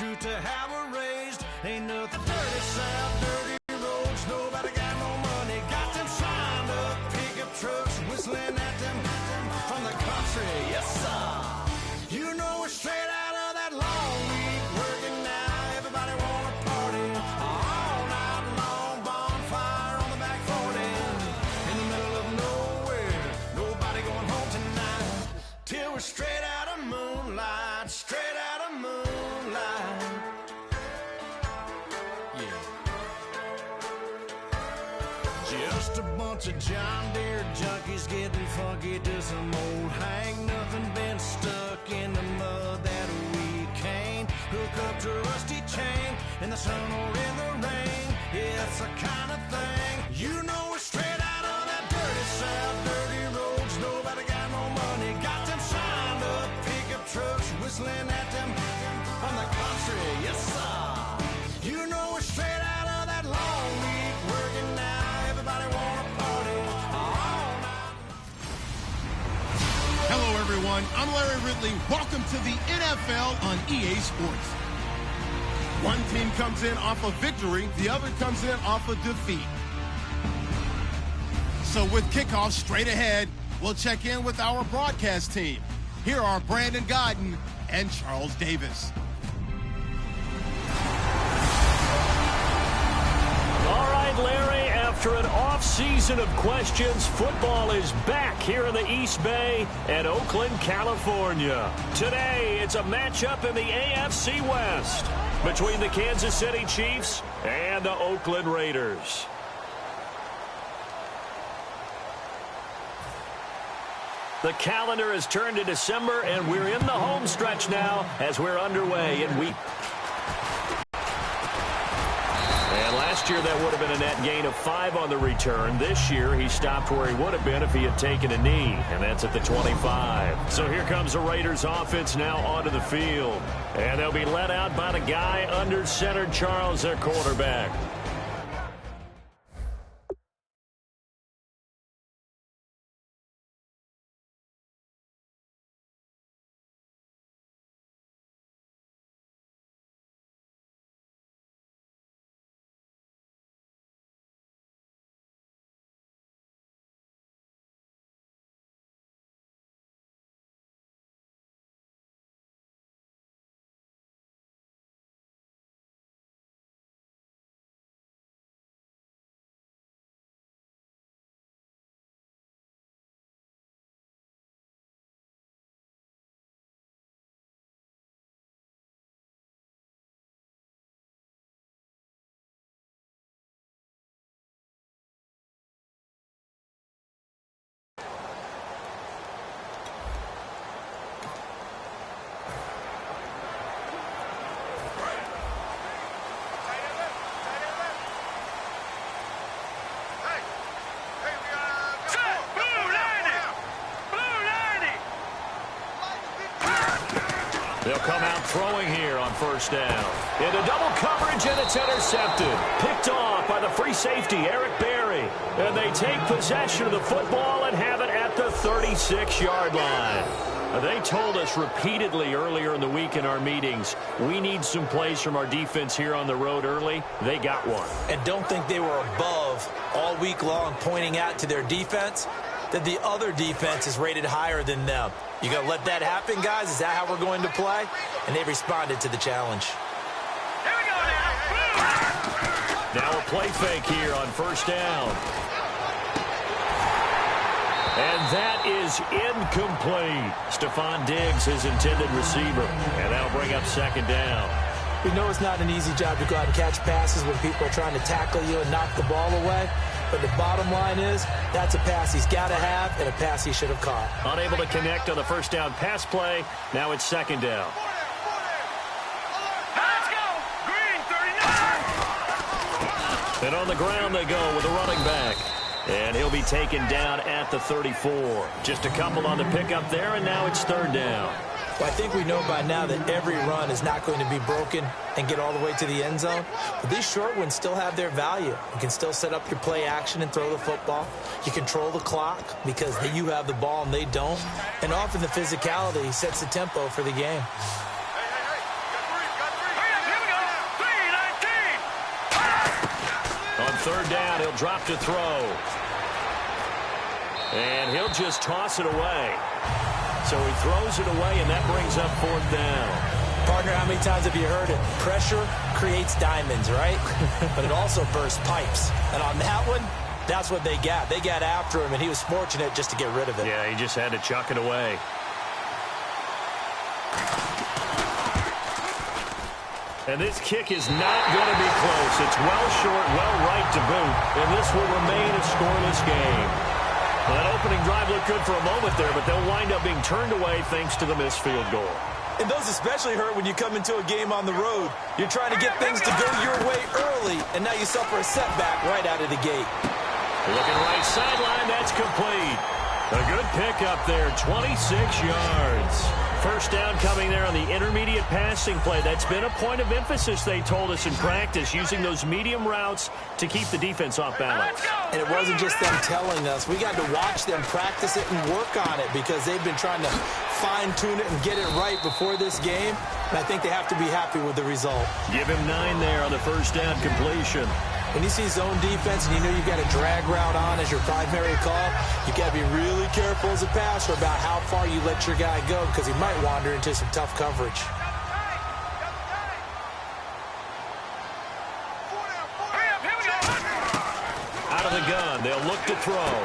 true to how we're raised. Ain't nothing dirty south, dirty roads. Nobody got no money. Got them signed up pickup trucks whistling at them from the country. Yes, sir. You know we're straight out of that long week working now. Everybody wanna party all night long. Bonfire on the back 40 in the middle of nowhere. Nobody going home tonight till we're straight out of moonlight. Straight out of moonlight. Yeah. Just a bunch of John Deere junkies getting funky to some old hang. Nothing been stuck in the mud that we can't hook up to a rusty chain in the sun or in the rain. Yeah, it's the kind of thing. You know we're straight out of that dirty south, dirty roads. Nobody got no money. Got them signed up pickup trucks whistling at them from the country. Yes, sir. You know we're straight out of that long week working now. Everybody wanna party all night. Hello, everyone. I'm Larry Ridley. Welcome to the NFL on EA Sports. One team comes in off of victory, the other comes in off of defeat. So with kickoff straight ahead, we'll check in with our broadcast team. Here are Brandon Godden and Charles Davis. All right, Larry, after an off-season of questions, football is back here in the East Bay and Oakland, California. Today, it's a matchup in the AFC West between the Kansas City Chiefs and the Oakland Raiders. The calendar has turned to December, and we're in the home stretch now as we're underway in week. And last year, that would have been a net gain of 5 on the return. This year, he stopped where he would have been if he had taken a knee, and that's at the 25. So here comes the Raiders offense now onto the field. And they'll be led out by the guy under center, Charles, their quarterback. They'll come out throwing here on first down. Into double coverage, and it's intercepted. Picked off by the free safety, Eric Berry. And they take possession of the football and have it at the 36-yard line. They told us repeatedly earlier in the week in our meetings, we need some plays from our defense here on the road early. They got one. And don't think they were above all week long pointing out to their defense that the other defense is rated higher than them. You going to let that happen, guys? Is that how we're going to play? And they responded to the challenge. Here we go now. Now a play fake here on first down. And that is incomplete. Stephon Diggs, his intended receiver. And that'll bring up second down. We know it's not an easy job to go out and catch passes when people are trying to tackle you and knock the ball away. But the bottom line is, that's a pass he's got to have and a pass he should have caught. Unable to connect on the first down pass play. Now it's second down. Let's go! Green, 39! And on the ground they go with a running back. And he'll be taken down at the 34. Just a couple on the pickup there, and now it's third down. Well, I think we know by now that every run is not going to be broken and get all the way to the end zone. But these short ones still have their value. You can still set up your play action and throw the football. You control the clock because you have the ball and they don't. And often the physicality sets the tempo for the game. third down, he'll drop to throw. And he'll just toss it away. So he throws it away, and that brings up fourth down. Partner, how many times have you heard it? Pressure creates diamonds, right? But it also bursts pipes. And on that one, that's what they got. They got after him, and he was fortunate just to get rid of it. Yeah, he just had to chuck it away. And this kick is not going to be close. It's well short, well right to boot. And this will remain a scoreless game. Well, that opening drive looked good for a moment there, but they'll wind up being turned away thanks to the missed field goal. And those especially hurt when you come into a game on the road. You're trying to get things to go your way early, and now you suffer a setback right out of the gate. Looking right sideline, that's complete. A good pick up there, 26 yards. First down coming there on the intermediate passing play. That's been a point of emphasis, they told us in practice, using those medium routes to keep the defense off balance. And it wasn't just them telling us. We got to watch them practice it and work on it because they've been trying to fine-tune it and get it right before this game. And I think they have to be happy with the result. Give him 9 there on the first down completion. When you see zone defense and you know you've got a drag route on as your primary call, you got to be really careful as a passer about how far you let your guy go because he might wander into some tough coverage. Out of the gun, they'll look to throw.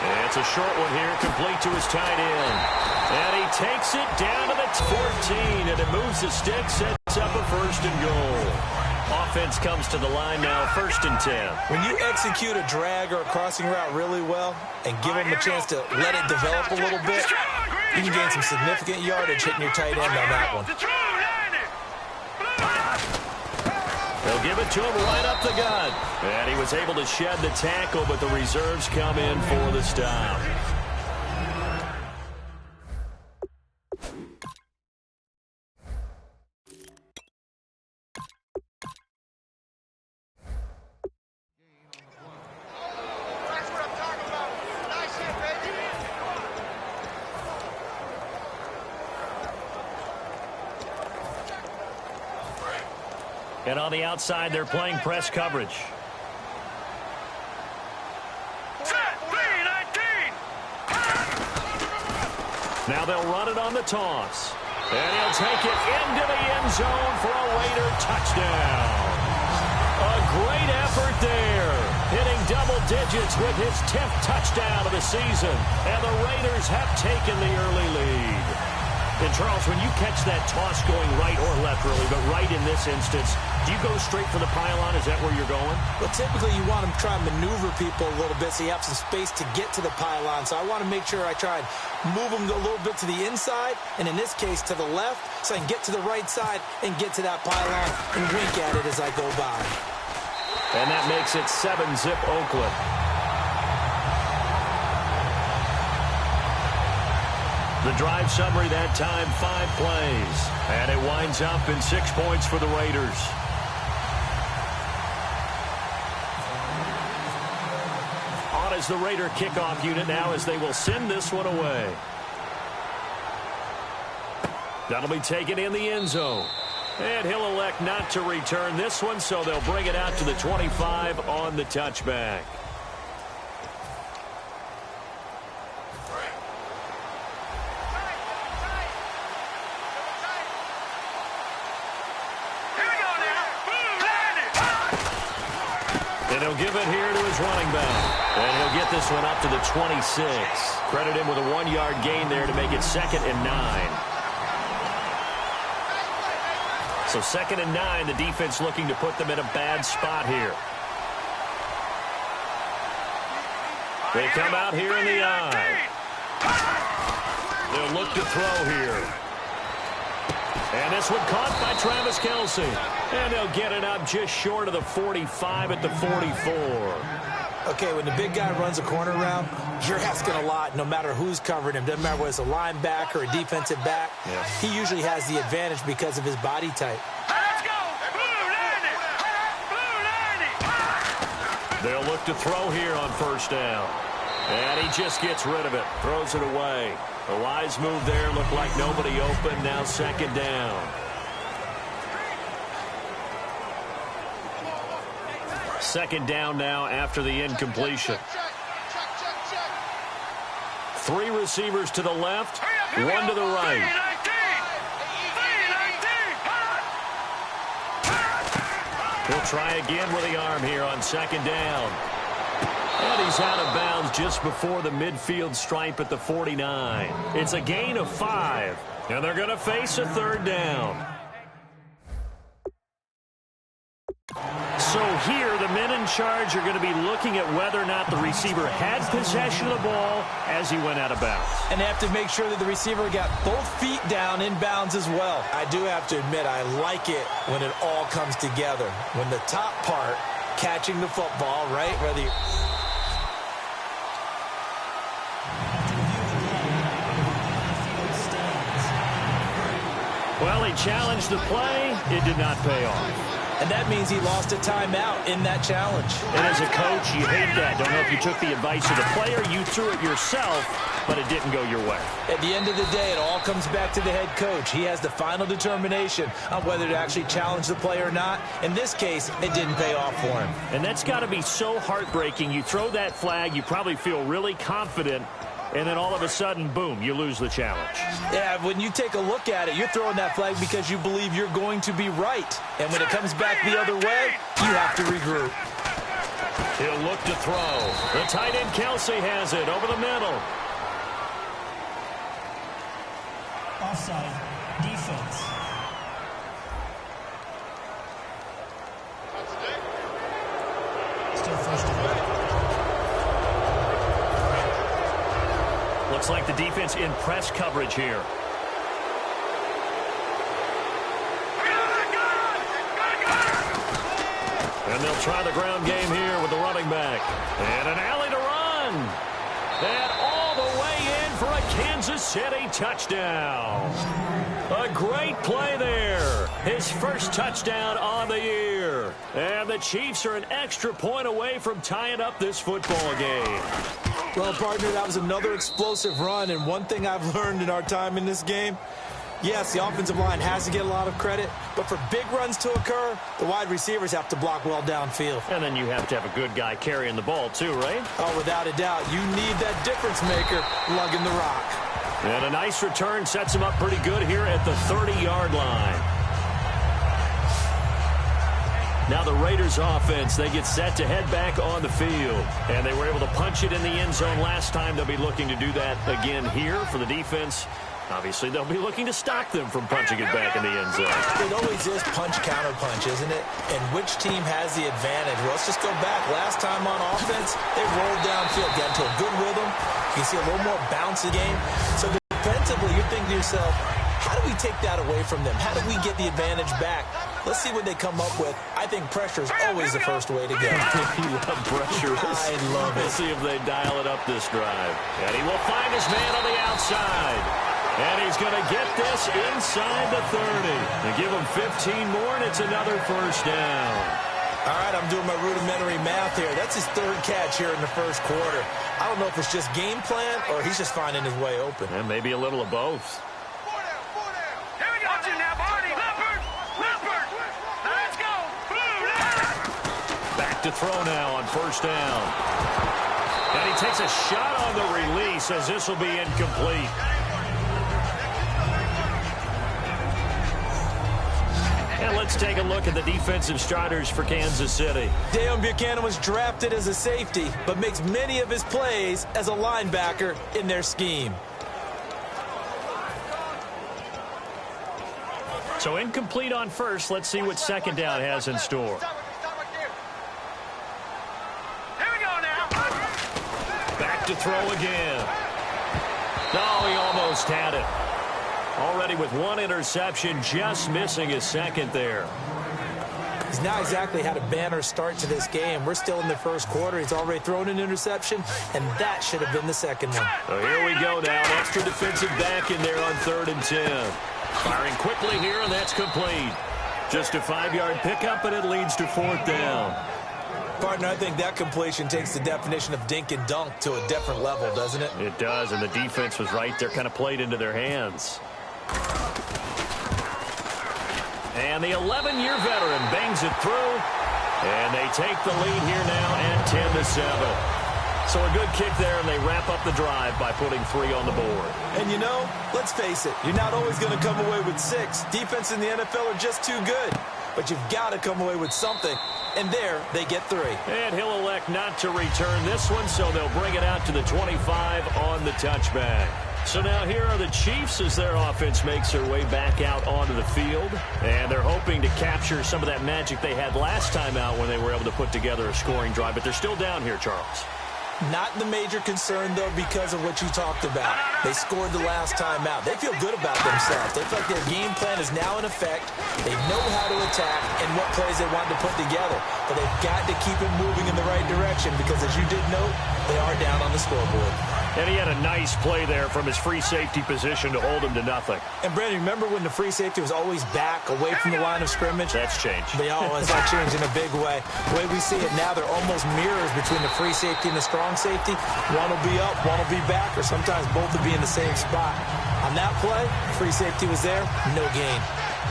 And it's a short one here, complete to his tight end. And he takes it down to the 14, and it moves the stick, sets up a first and goal. Offense comes to the line now, 1st and 10. When you execute a drag or a crossing route really well and give them a chance to let it develop a little bit, you can gain some significant yardage hitting your tight end on that one. They'll give it to him right up the gut. And he was able to shed the tackle, but the reserves come in for the stop. And on the outside, they're playing press coverage. Now they'll run it on the toss. And he'll take it into the end zone for a Raider touchdown. A great effort there. Hitting double digits with his 10th touchdown of the season. And the Raiders have taken the early lead. And, Charles, when you catch that toss going right or left, really, but right in this instance, do you go straight for the pylon? Is that where you're going? Well, typically you want to try and maneuver people a little bit so you have some space to get to the pylon. So I want to make sure I try and move them a little bit to the inside, and in this case to the left, so I can get to the right side and get to that pylon and wink at it as I go by. And that makes it 7-zip Oakland. The drive summary that time, 5 plays. And it winds up in 6 points for the Raiders. On is the Raider kickoff unit now as they will send this one away. That'll be taken in the end zone. And he'll elect not to return this one, so they'll bring it out to the 25 on the touchback. And he'll give it here to his running back. And he'll get this one up to the 26. Credit him with a 1-yard gain there to make it 2nd and 9. So 2nd and 9, the defense looking to put them in a bad spot here. They come out here in the eye. They'll look to throw here. And this one caught by Travis Kelce. And they'll get it up just short of the 45 at the 44. Okay, when the big guy runs a corner route, you're asking a lot no matter who's covering him. Doesn't matter whether it's a linebacker or a defensive back. Yeah. He usually has the advantage because of his body type. Let's go! Blue 90! They'll look to throw here on 1st down. And he just gets rid of it. Throws it away. A wise move there. Looked like nobody open. Now 2nd down. Second down now after the incompletion. 3 receivers to the left, 1 to the right. He'll try again with the arm here on second down. And he's out of bounds just before the midfield stripe at the 49. It's a gain of 5, and they're going to face a third down. So here, the men in charge are going to be looking at whether or not the receiver had possession of the ball as he went out of bounds. And they have to make sure that the receiver got both feet down in bounds as well. I do have to admit, I like it when it all comes together. When the top part, catching the football, right? Whether you... Well, he challenged the play. It did not pay off. And that means he lost a timeout in that challenge. And as a coach, you hate that. Don't know if you took the advice of the player, you threw it yourself, but it didn't go your way. At the end of the day, it all comes back to the head coach. He has the final determination on whether to actually challenge the play or not. In this case, it didn't pay off for him. And that's got to be so heartbreaking. You throw that flag, you probably feel really confident, and then all of a sudden, boom, you lose the challenge. Yeah, when you take a look at it, you're throwing that flag because you believe you're going to be right. And when it comes back the other way, you have to regroup. He'll look to throw. The tight end Kelsey has it over the middle. Offside, defense. Still first down. Looks like the defense in press coverage here. And they'll try the ground game here with the running back. And an alley to run. And all the way in for a Kansas City touchdown. A great play there. His first touchdown on the year. And the Chiefs are an extra point away from tying up this football game. Well, partner, that was another explosive run, and one thing I've learned in our time in this game, yes, the offensive line has to get a lot of credit, but for big runs to occur, the wide receivers have to block well downfield. And then you have to have a good guy carrying the ball too, right? Oh, without a doubt, you need that difference maker lugging the rock. And a nice return sets him up pretty good here at the 30-yard line. Now the Raiders offense, they get set to head back on the field. And they were able to punch it in the end zone last time. They'll be looking to do that again here for the defense. Obviously, they'll be looking to stop them from punching it back in the end zone. It always is punch-counter-punch, isn't it? And which team has the advantage? Well, let's just go back. Last time on offense, they rolled downfield, got into a good rhythm. You can see a little more bounce in the game. So defensively, you're thinking to yourself, how do we take that away from them? How do we get the advantage back? Let's see what they come up with. I think pressure is always the first way to go. You love pressure. I love it. We'll see if they dial it up this drive. And he will find his man on the outside. And he's going to get this inside the 30. They give him 15 more, and it's another first down. All right, I'm doing my rudimentary math here. That's his third catch here in the first quarter. I don't know if it's just game plan or he's just finding his way open. And maybe a little of both. To throw now on first down. And he takes a shot on the release as this will be incomplete. And let's take a look at the defensive starters for Kansas City. Deion Buchanan was drafted as a safety, but makes many of his plays as a linebacker in their scheme. So incomplete on first. Let's see what second down has in store. To throw again. No, he almost had it. Already with one interception, just missing his second there. He's not exactly had a banner start to this game. We're still in the first quarter. He's already thrown an interception, and that should have been the second one. So here we go now. An extra defensive back in there on 3rd and 10. Firing quickly here, and that's complete. Just a 5-yard pickup, and it leads to 4th down. Partner, I think that completion takes the definition of dink and dunk to a different level, doesn't it? It does, and the defense was right there, kind of played into their hands. And the 11-year veteran bangs it through, And they take the lead here now at 10-7. So a good kick there, and they wrap up the drive by putting 3 on the board. And you know, let's face it, you're not always going to come away with 6. Defense in the NFL are just too good. But you've got to come away with something. And there, they get 3. And he'll elect not to return this one, so they'll bring it out to the 25 on the touchback. So now here are the Chiefs as their offense makes their way back out onto the field. And they're hoping to capture some of that magic they had last time out when they were able to put together a scoring drive. But they're still down here, Charles. Not the major concern, though, because of what you talked about. They scored the last time out. They feel good about themselves. They feel like their game plan is now in effect. They know how to attack and what plays they want to put together. But they've got to keep it moving in the right direction because, as you did note, they are down on the scoreboard. And he had a nice play there from his free safety position to hold him to nothing. And, Brandon, remember when the free safety was always back, away from the line of scrimmage? That's changed. They always have changed in a big way. The way we see it now, they're almost mirrors between the free safety and the strong safety. One will be up, one will be back, or sometimes both will be in the same spot. On that play, free safety was there, no gain.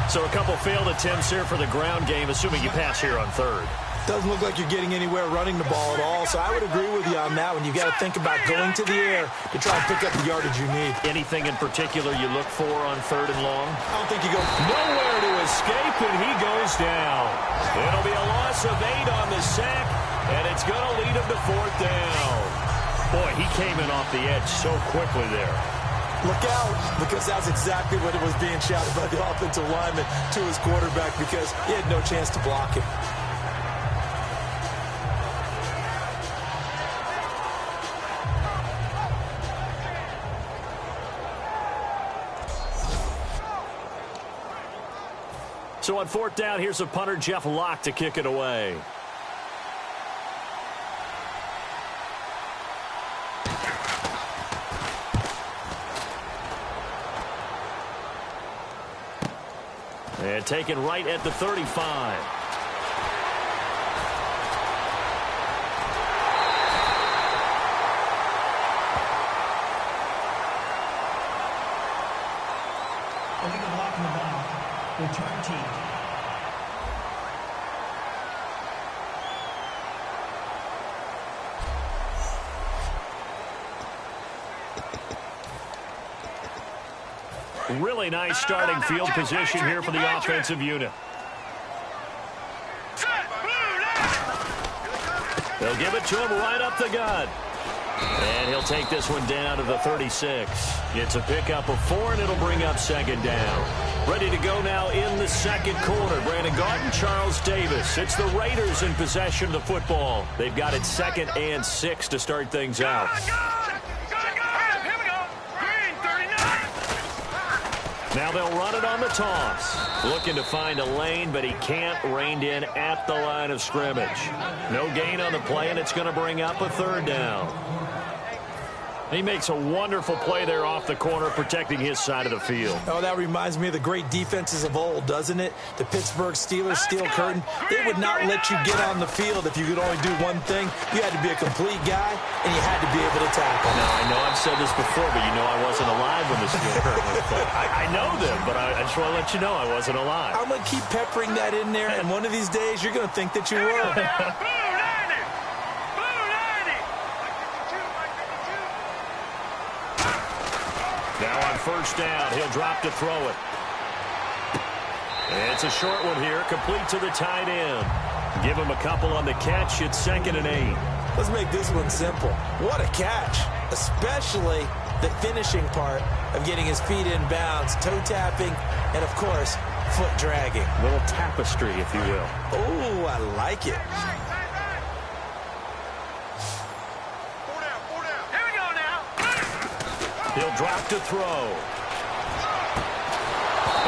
So a couple failed attempts here for the ground game, assuming you pass here on 3rd. Doesn't look like you're getting anywhere running the ball at all, so I would agree with you on that one. You've got to think about going to the air to try and pick up the yardage you need. Anything in particular you look for on 3rd and long? I don't think you go nowhere to escape, and he goes down. It'll be a loss of 8 on the sack, and it's going to lead him to 4th down. Boy, he came in off the edge so quickly there. Look out, because that's exactly what it was being shouted by the offensive lineman to his quarterback because he had no chance to block him. So on 4th down, here's a punter, Jeff Locke, to kick it away. And taken right at the 35. Illegal block in the back. Return team. Really nice starting field position here for the offensive unit. They'll give it to him right up the gut. And he'll take this one down to the 36. It's a pickup of 4, and it'll bring up 2nd down. Ready to go now in the 2nd quarter. Brandon Garden, Charles Davis. It's the Raiders in possession of the football. They've got it 2nd and 6 to start things out. Now they'll run it on the toss. Looking to find a lane, but he can't. Reined in at the line of scrimmage. No gain on the play, and it's going to bring up a 3rd down. He makes a wonderful play there off the corner, protecting his side of the field. Oh, that reminds me of the great defenses of old, doesn't it? The Pittsburgh Steelers, steel curtain. They would not let you get on the field if you could only do one thing. You had to be a complete guy, and you had to be able to tackle. Now, I know I've said this before, but you know I wasn't alive when the steel curtain was played. I know them, but I just want to let you know I wasn't alive. I'm going to keep peppering that in there, and one of these days you're going to think that you were. Now on 1st down, he'll drop to throw it. And it's a short one here, complete to the tight end. Give him a couple on the catch. It's 2nd and 8. Let's make this one simple. What a catch, especially the finishing part of getting his feet in bounds, toe tapping, and, of course, foot dragging. A little tapestry, if you will. Oh, I like it. He'll drop to throw.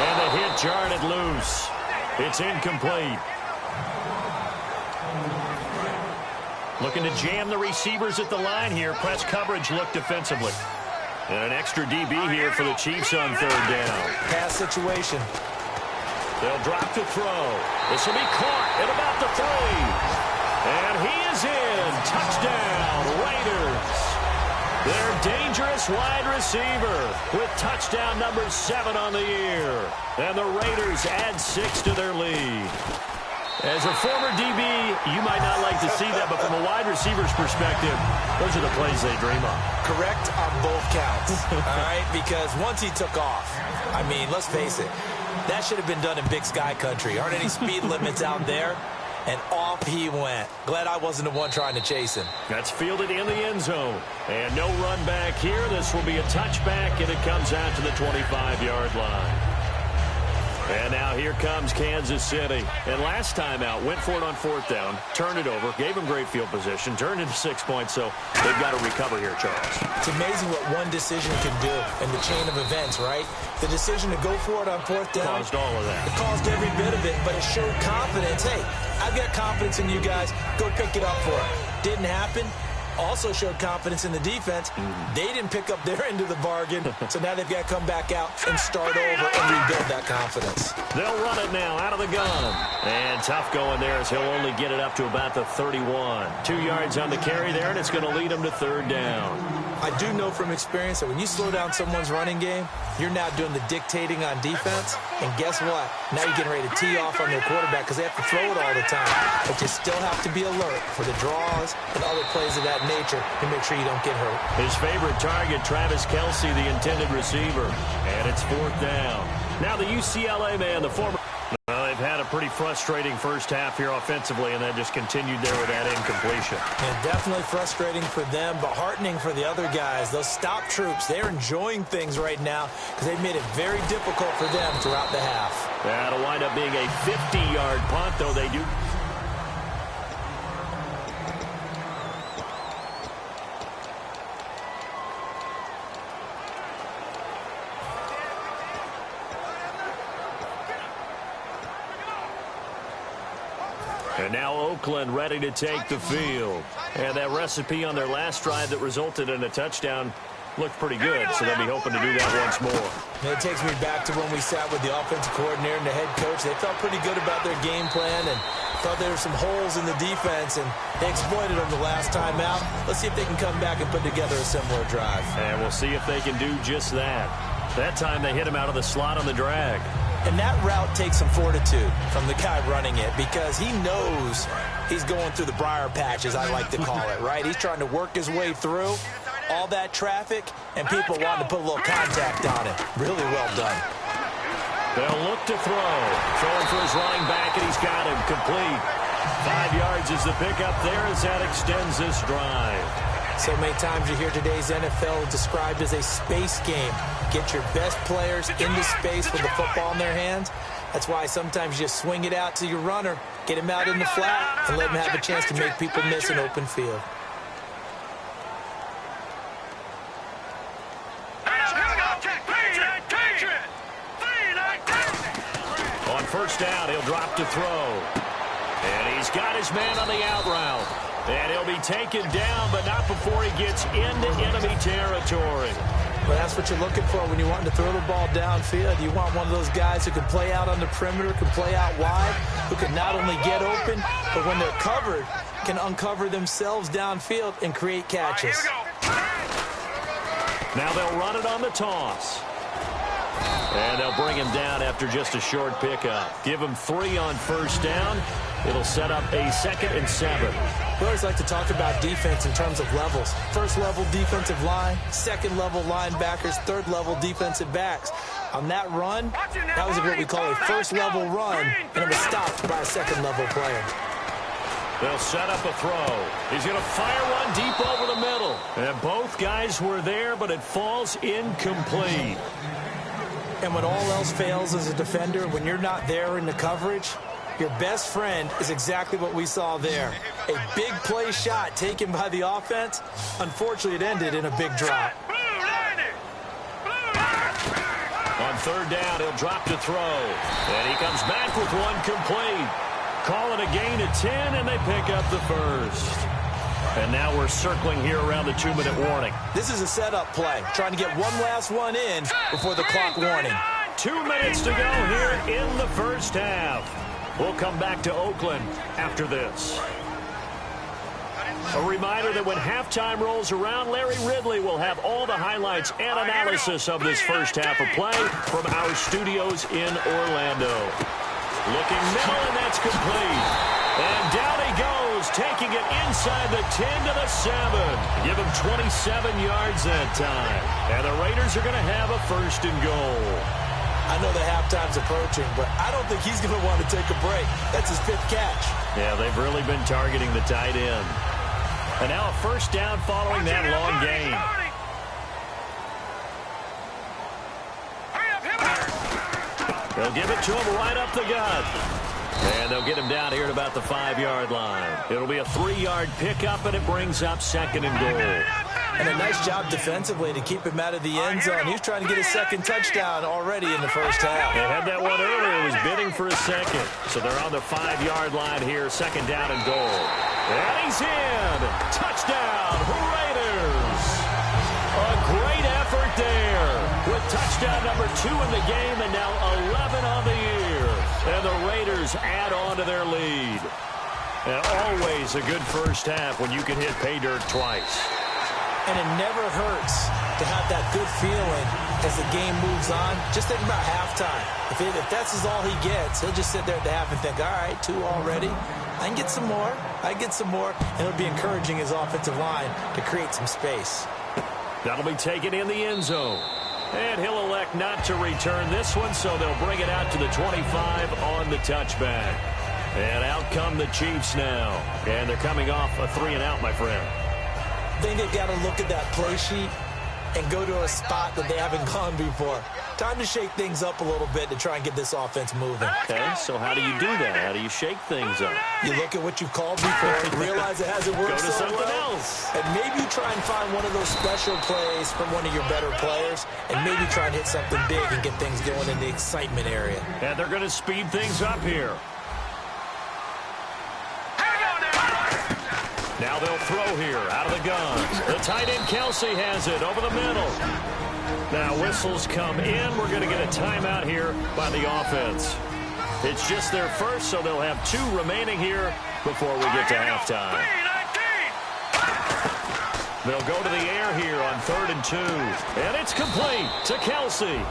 And the hit jarred it loose. It's incomplete. Looking to jam the receivers at the line here. Press coverage look defensively. And an extra DB here for the Chiefs on 3rd down. Pass situation. They'll drop to throw. This will be caught at about the 3. And he is in. Touchdown, Raiders. Their dangerous wide receiver with touchdown number 7 on the year. And the Raiders add 6 to their lead. As a former DB You might not like to see that, but from a wide receiver's perspective, those are the plays they dream of. Correct on both counts, all right? Because once he took off, I mean, let's face it, that should have been done in Big Sky Country. Aren't any speed limits out there? And off he went. Glad I wasn't the one trying to chase him. That's fielded in the end zone. And no run back here. This will be a touchback, and it comes out to the 25-yard line. And now here comes Kansas City. And last time out, went for it on fourth down, turned it over, gave him great field position, turned into 6 points, so they've got to recover here, Charles. It's amazing what one decision can do in the chain of events, right? The decision to go for it on fourth down Caused all of that. It caused every bit of it, but it showed confidence. Hey, I've got confidence in you guys. Go pick it up for it. Didn't happen. Also showed confidence in the defense. They didn't pick up their end of the bargain, so now they've got to come back out and start over and rebuild that confidence. They'll run it now out of the gun. And tough going there as he'll only get it up to about the 31. 2 yards on the carry there, and it's going to lead him to third down. I do know from experience that when you slow down someone's running game, you're now doing the dictating on defense. And guess what? Now you're getting ready to tee off on their quarterback because they have to throw it all the time. But you still have to be alert for the draws and other plays of that nature to make sure you don't get hurt. His favorite target, Travis Kelce, the intended receiver. And it's fourth down. Now the UCLA man, the former... Well, they've had a pretty frustrating first half here offensively, and that just continued there with that incompletion. And definitely frustrating for them, but heartening for the other guys. Those stop troops, they're enjoying things right now because they've made it very difficult for them throughout the half. That'll wind up being a 50-yard punt, though they do... And now Oakland ready to take the field. And that recipe on their last drive that resulted in a touchdown looked pretty good, so they'll be hoping to do that once more. And it takes me back to when we sat with the offensive coordinator and the head coach. They felt pretty good about their game plan and thought there were some holes in the defense, and they exploited them the last time out. Let's see if they can come back and put together a similar drive. And we'll see if they can do just that. That time they hit him out of the slot on the drag. And that route takes some fortitude from the guy running it because he knows he's going through the briar patch, as I like to call it, right? He's trying to work his way through all that traffic, and people wanting to put a little contact on it. Really well done. They'll look to throw. Throwing for his running back, and he's got him complete. 5 yards is the pickup there as that extends this drive. So many times you hear today's NFL described as a space game. Get your best players into space with the football in their hands. That's why sometimes you swing it out to your runner, get him out in the flat, and let him have a chance to make people miss an open field. On first down, he'll drop to throw. And he's got his man on the out route. And he'll be taken down, but not before he gets into enemy territory. Well, that's what you're looking for when you want to throw the ball downfield. You want one of those guys who can play out on the perimeter, can play out wide, who can not only get open, but when they're covered, can uncover themselves downfield and create catches. Now they'll run it on the toss. And they'll bring him down after just a short pickup. Give him 3 on first down. It'll set up a 2nd and 7. We always like to talk about defense in terms of levels. First level defensive line, second level linebackers, third level defensive backs. On that run, that was what we call a first level run, and it was stopped by a second level player. They'll set up a throw. He's going to fire one deep over the middle. And both guys were there, but it falls incomplete. And when all else fails as a defender, when you're not there in the coverage, your best friend is exactly what we saw there. A big play shot taken by the offense. Unfortunately, it ended in a big drop. On third down, he'll drop to throw. And he comes back with one complete. Call it a gain of 10, and they pick up the first. And now we're circling here around the 2-minute warning. This is a setup play, trying to get one last one in before the clock warning. 2 minutes to go here in the first half. We'll come back to Oakland after this. A reminder that when halftime rolls around, Larry Ridley will have all the highlights and analysis of this first half of play from our studios in Orlando. Looking middle, and that's complete. And down he goes. taking it inside the 10 to the 7. Give him 27 yards that time. And the Raiders are going to have a 1st and goal. I know the halftime's approaching, but I don't think he's going to want to take a break. That's his 5th catch. Yeah, they've really been targeting the tight end. And now a 1st down following that long gain. They'll give it to him right up the gut. And they'll get him down here at about the 5-yard line. It'll be a 3-yard pickup, and it brings up 2nd and goal. And a nice job defensively to keep him out of the end zone. He's trying to get his 2nd touchdown already in the 1st half. They had that one earlier. He was bidding for a 2nd. So they're on the 5-yard line here, 2nd down and goal. And he's in. Touchdown, Raiders. A great effort there with touchdown number 2 in the game and now 11 on the year. And the Raiders add on to their lead. And always a good 1st half when you can hit pay dirt twice. And it never hurts to have that good feeling as the game moves on. Just think about halftime. If that's all he gets, he'll just sit there at the half and think, all right, 2 already. I can get some more. I can get some more. And it'll be encouraging his offensive line to create some space. That'll be taken in the end zone. And he'll elect not to return this one, so they'll bring it out to the 25 on the touchback. And out come the Chiefs now. And they're coming off a 3-and-out, my friend. I think they've got to look at that play sheet and go to a spot that they haven't gone before. Time to shake things up a little bit to try and get this offense moving. Okay, so how do you do that? How do you shake things up? You look at what you've called before, realize it hasn't worked Go to so something well, else. and maybe try and find one of those special plays from one of your better players, and maybe try and hit something big and get things going in the excitement area. And they're going to speed things up here. Now they'll throw here out of the gun. The tight end Kelsey has it over the middle. Now whistles come in. We're going to get a timeout here by the offense. It's just their 1st, so they'll have 2 remaining here before we get to halftime. They'll go to the air here on 3rd and 2. And it's complete to Kelsey.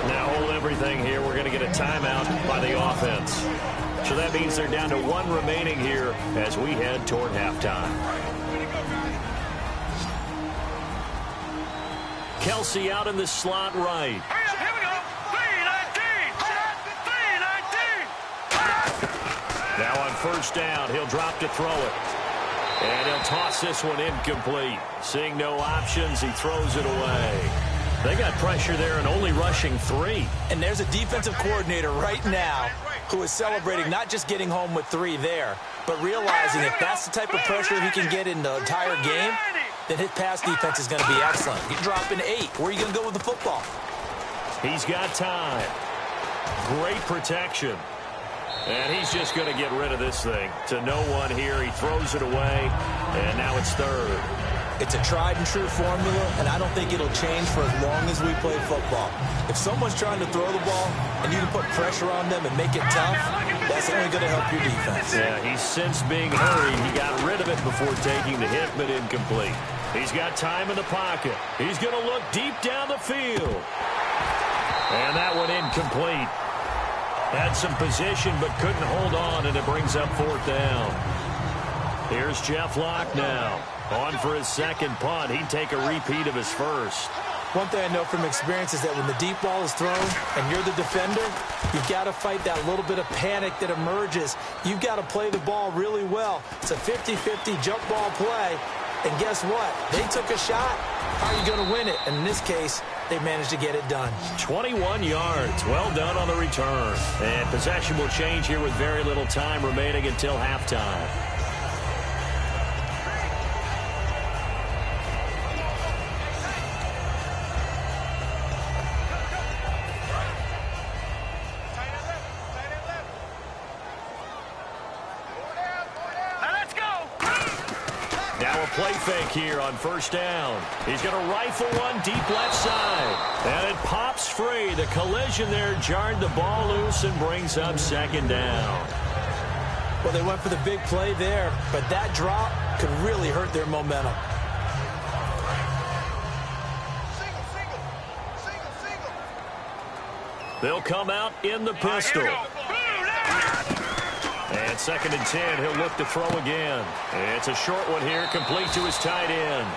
Now hold everything here. We're going to get a timeout by the offense. So that means they're down to 1 remaining here as we head toward halftime. Kelsey out in the slot right. Here we go. 3-19. Now on 1st down, he'll drop to throw it. And he'll toss this one incomplete. Seeing no options, he throws it away. They got pressure there and only rushing 3. And there's a defensive coordinator right now who is celebrating not just getting home with 3 there, but realizing if that's the type of pressure he can get in the entire game, then his pass defense is going to be excellent. You're dropping 8. Where are you going to go with the football? He's got time. Great protection. And he's just going to get rid of this thing. To no one here. He throws it away, and now it's 3rd. It's a tried-and-true formula, and I don't think it'll change for as long as we play football. If someone's trying to throw the ball and you can put pressure on them and make it tough, that's only going to help your defense. Yeah, he's sensed being hurried. He got rid of it before taking the hit, but incomplete. He's got time in the pocket. He's going to look deep down the field. And that one incomplete. Had some position, but couldn't hold on, and it brings up 4th down. Here's Jeff Locke now. On for his 2nd punt. He'd take a repeat of his 1st. One thing I know from experience is that when the deep ball is thrown and you're the defender, you've got to fight that little bit of panic that emerges. You've got to play the ball really well. It's a 50-50 jump ball play. And guess what? They took a shot. How are you going to win it? And in this case, they managed to get it done. 21 yards. Well done on the return. And possession will change here with very little time remaining until halftime. Now a play fake here on 1st down. He's going to rifle one deep left side. And it pops free. The collision there jarred the ball loose and brings up 2nd down. Well, they went for the big play there, but that drop could really hurt their momentum. They'll come out in the pistol. At 2nd and 10, he'll look to throw again. It's a short one here, complete to his tight end.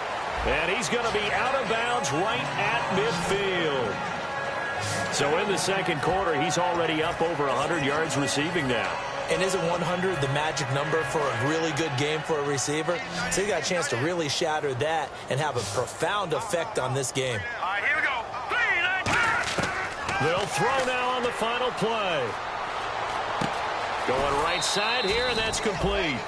And he's going to be out of bounds right at midfield. So in the second quarter, he's already up over 100 yards receiving now. And isn't 100 the magic number for a really good game for a receiver? So he got a chance to really shatter that and have a profound effect on this game. All right, here we go. They'll throw now on the final play. Going right side here, and that's complete.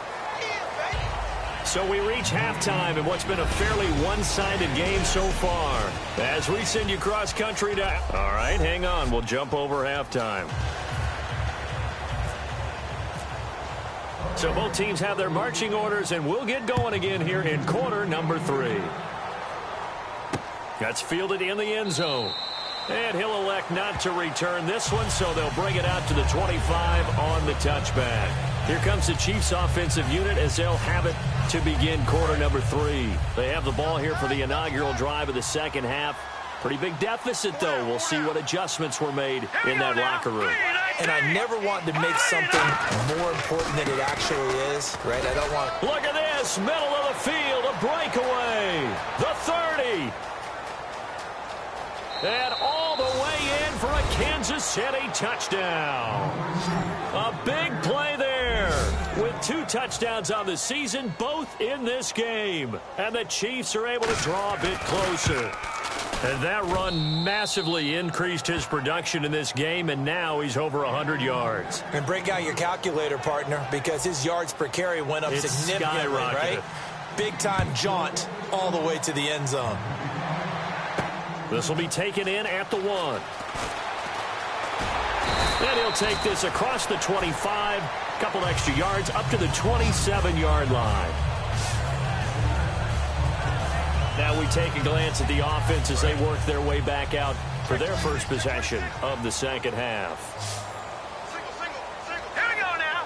So we reach halftime in what's been a fairly one-sided game so far. As we send you cross-country to... All right, hang on. We'll jump over halftime. So both teams have their marching orders, and we'll get going again here in quarter number 3. That's fielded in the end zone. And he'll elect not to return this one, so they'll bring it out to the 25 on the touchback. Here comes the Chiefs offensive unit as they'll have it to begin quarter number 3. They have the ball here for the inaugural drive of the second half. Pretty big deficit, though. We'll see what adjustments were made in that locker room. And I never want to make something more important than it actually is, right? I don't want... Look at this, middle of the field, a breakaway. The 30. And all the way in for a Kansas City touchdown. A big play there with 2 touchdowns on the season, both in this game. And the Chiefs are able to draw a bit closer. And that run massively increased his production in this game, and now he's over 100 yards. And break out your calculator, partner, because his yards per carry went up significantly, right? Big-time jaunt all the way to the end zone. This will be taken in at the 1. And he'll take this across the 25, couple extra yards up to the 27-yard line. Now we take a glance at the offense as they work their way back out for their first possession of the second half. Here we go now.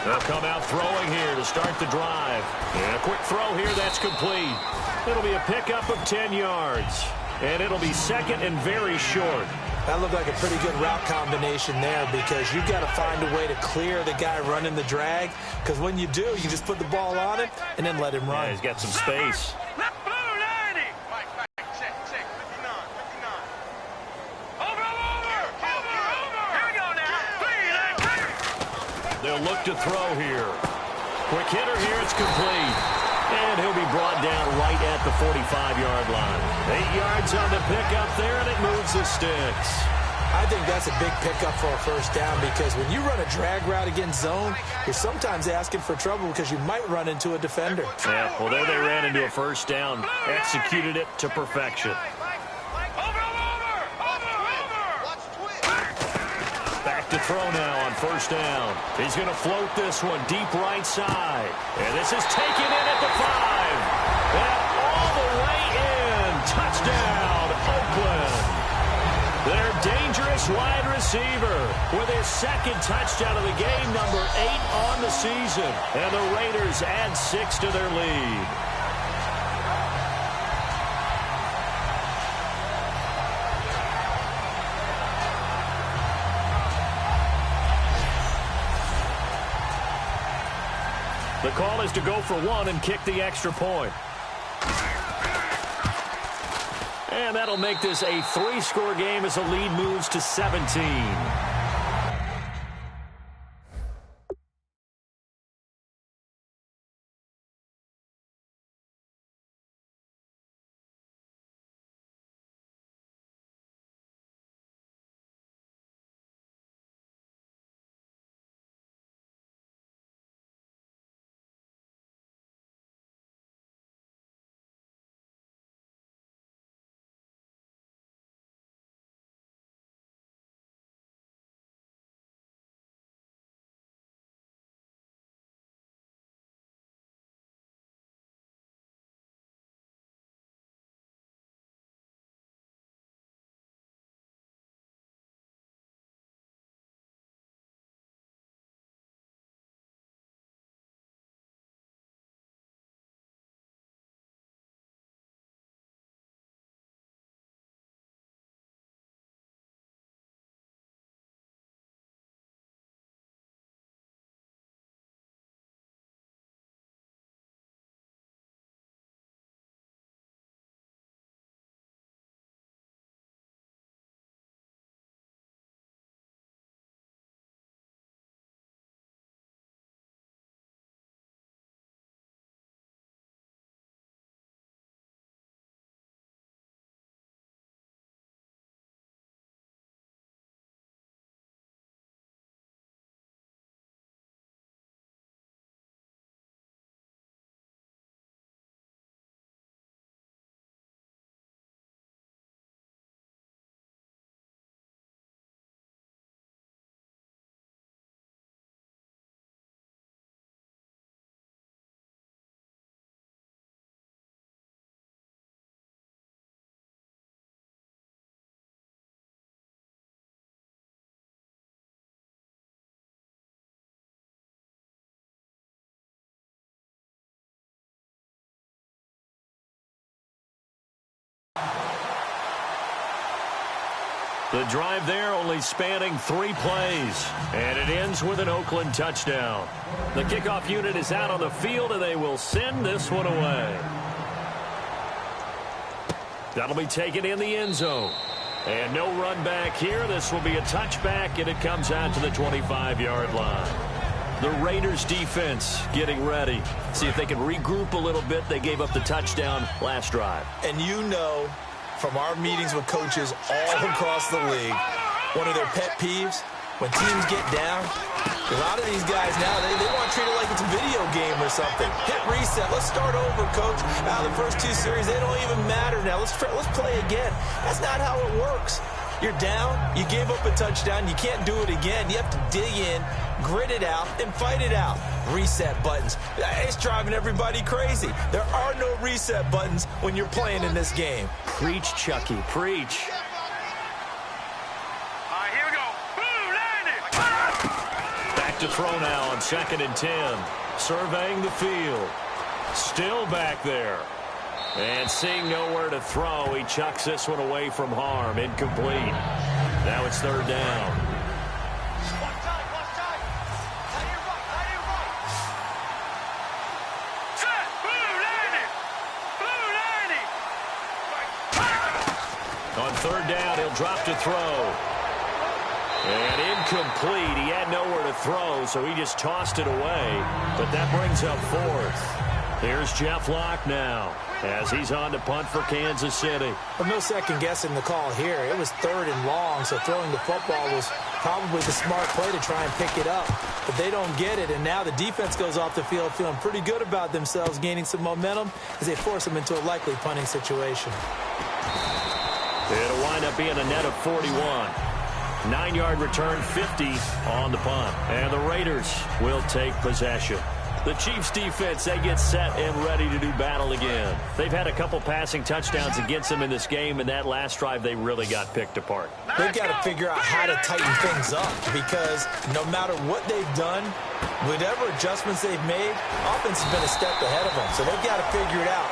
They'll come out throwing here to start the drive. And a quick throw here, that's complete. It'll be a pickup of 10 yards. And it'll be second and very short. That looked like a pretty good route combination there because you've got to find a way to clear the guy running the drag. Because when you do, you just put the ball on him and then let him run. Yeah, he's got some space. Blue 90. Check, 59, 59. Over. Here we go now. They'll look to throw here. Quick hitter here, it's complete. And he'll be brought down right at the 45-yard line. 8 yards on the pickup there, and it moves the sticks. I think that's a big pickup for a first down because when you run a drag route against zone, you're sometimes asking for trouble because you might run into a defender. Yeah, well, there they ran into a first down, executed it to perfection. Back to throw now on first down. He's going to float this one deep right side. And this is taken in at the 5. And all the way in. Touchdown, Oakland. Their dangerous wide receiver with his second touchdown of the game, number 8 on the season. And the Raiders add 6 to their lead. The call is to go for 1 and kick the extra point. And that'll make this a 3-score game as the lead moves to 17. The drive there only spanning 3 plays, and it ends with an Oakland touchdown. The kickoff unit is out on the field, and they will send this one away. That'll be taken in the end zone. And no run back here. This will be a touchback, and it comes out to the 25-yard line. The Raiders defense getting ready. See if they can regroup a little bit. They gave up the touchdown last drive. And you know from our meetings with coaches all across the league, one of their pet peeves, when teams get down, a lot of these guys now, they want to treat it like it's a video game or something. Hit reset. Let's start over, coach. Now, the first 2 series, they don't even matter now. Let's play again. That's not how it works. You're down. You gave up a touchdown. You can't do it again. You have to dig in, grit it out, and fight it out. Reset buttons. It's driving everybody crazy. There are no reset buttons when you're playing in this game. Preach, Chucky. Preach. Here we go. Blue landing. Back to throw now on 2nd and 10. Surveying the field. Still back there. And seeing nowhere to throw, he chucks this one away from harm. Incomplete. Now it's 3rd down. Watch time. Set. Blue landing. On 3rd down, he'll drop to throw. And incomplete. He had nowhere to throw, so he just tossed it away. But that brings up 4th. Here's Jeff Locke now as he's on to punt for Kansas City. Well, no second guessing the call here. It was 3rd and long, so throwing the football was probably the smart play to try and pick it up. But they don't get it, and now the defense goes off the field feeling pretty good about themselves, gaining some momentum as they force them into a likely punting situation. It'll wind up being a net of 41. 9-yard return, 50 on the punt. And the Raiders will take possession. The Chiefs defense, they get set and ready to do battle again. They've had a couple passing touchdowns against them in this game, and that last drive they really got picked apart. They've got to figure out how to tighten things up because no matter what they've done, whatever adjustments they've made, offense has been a step ahead of them. So they've got to figure it out.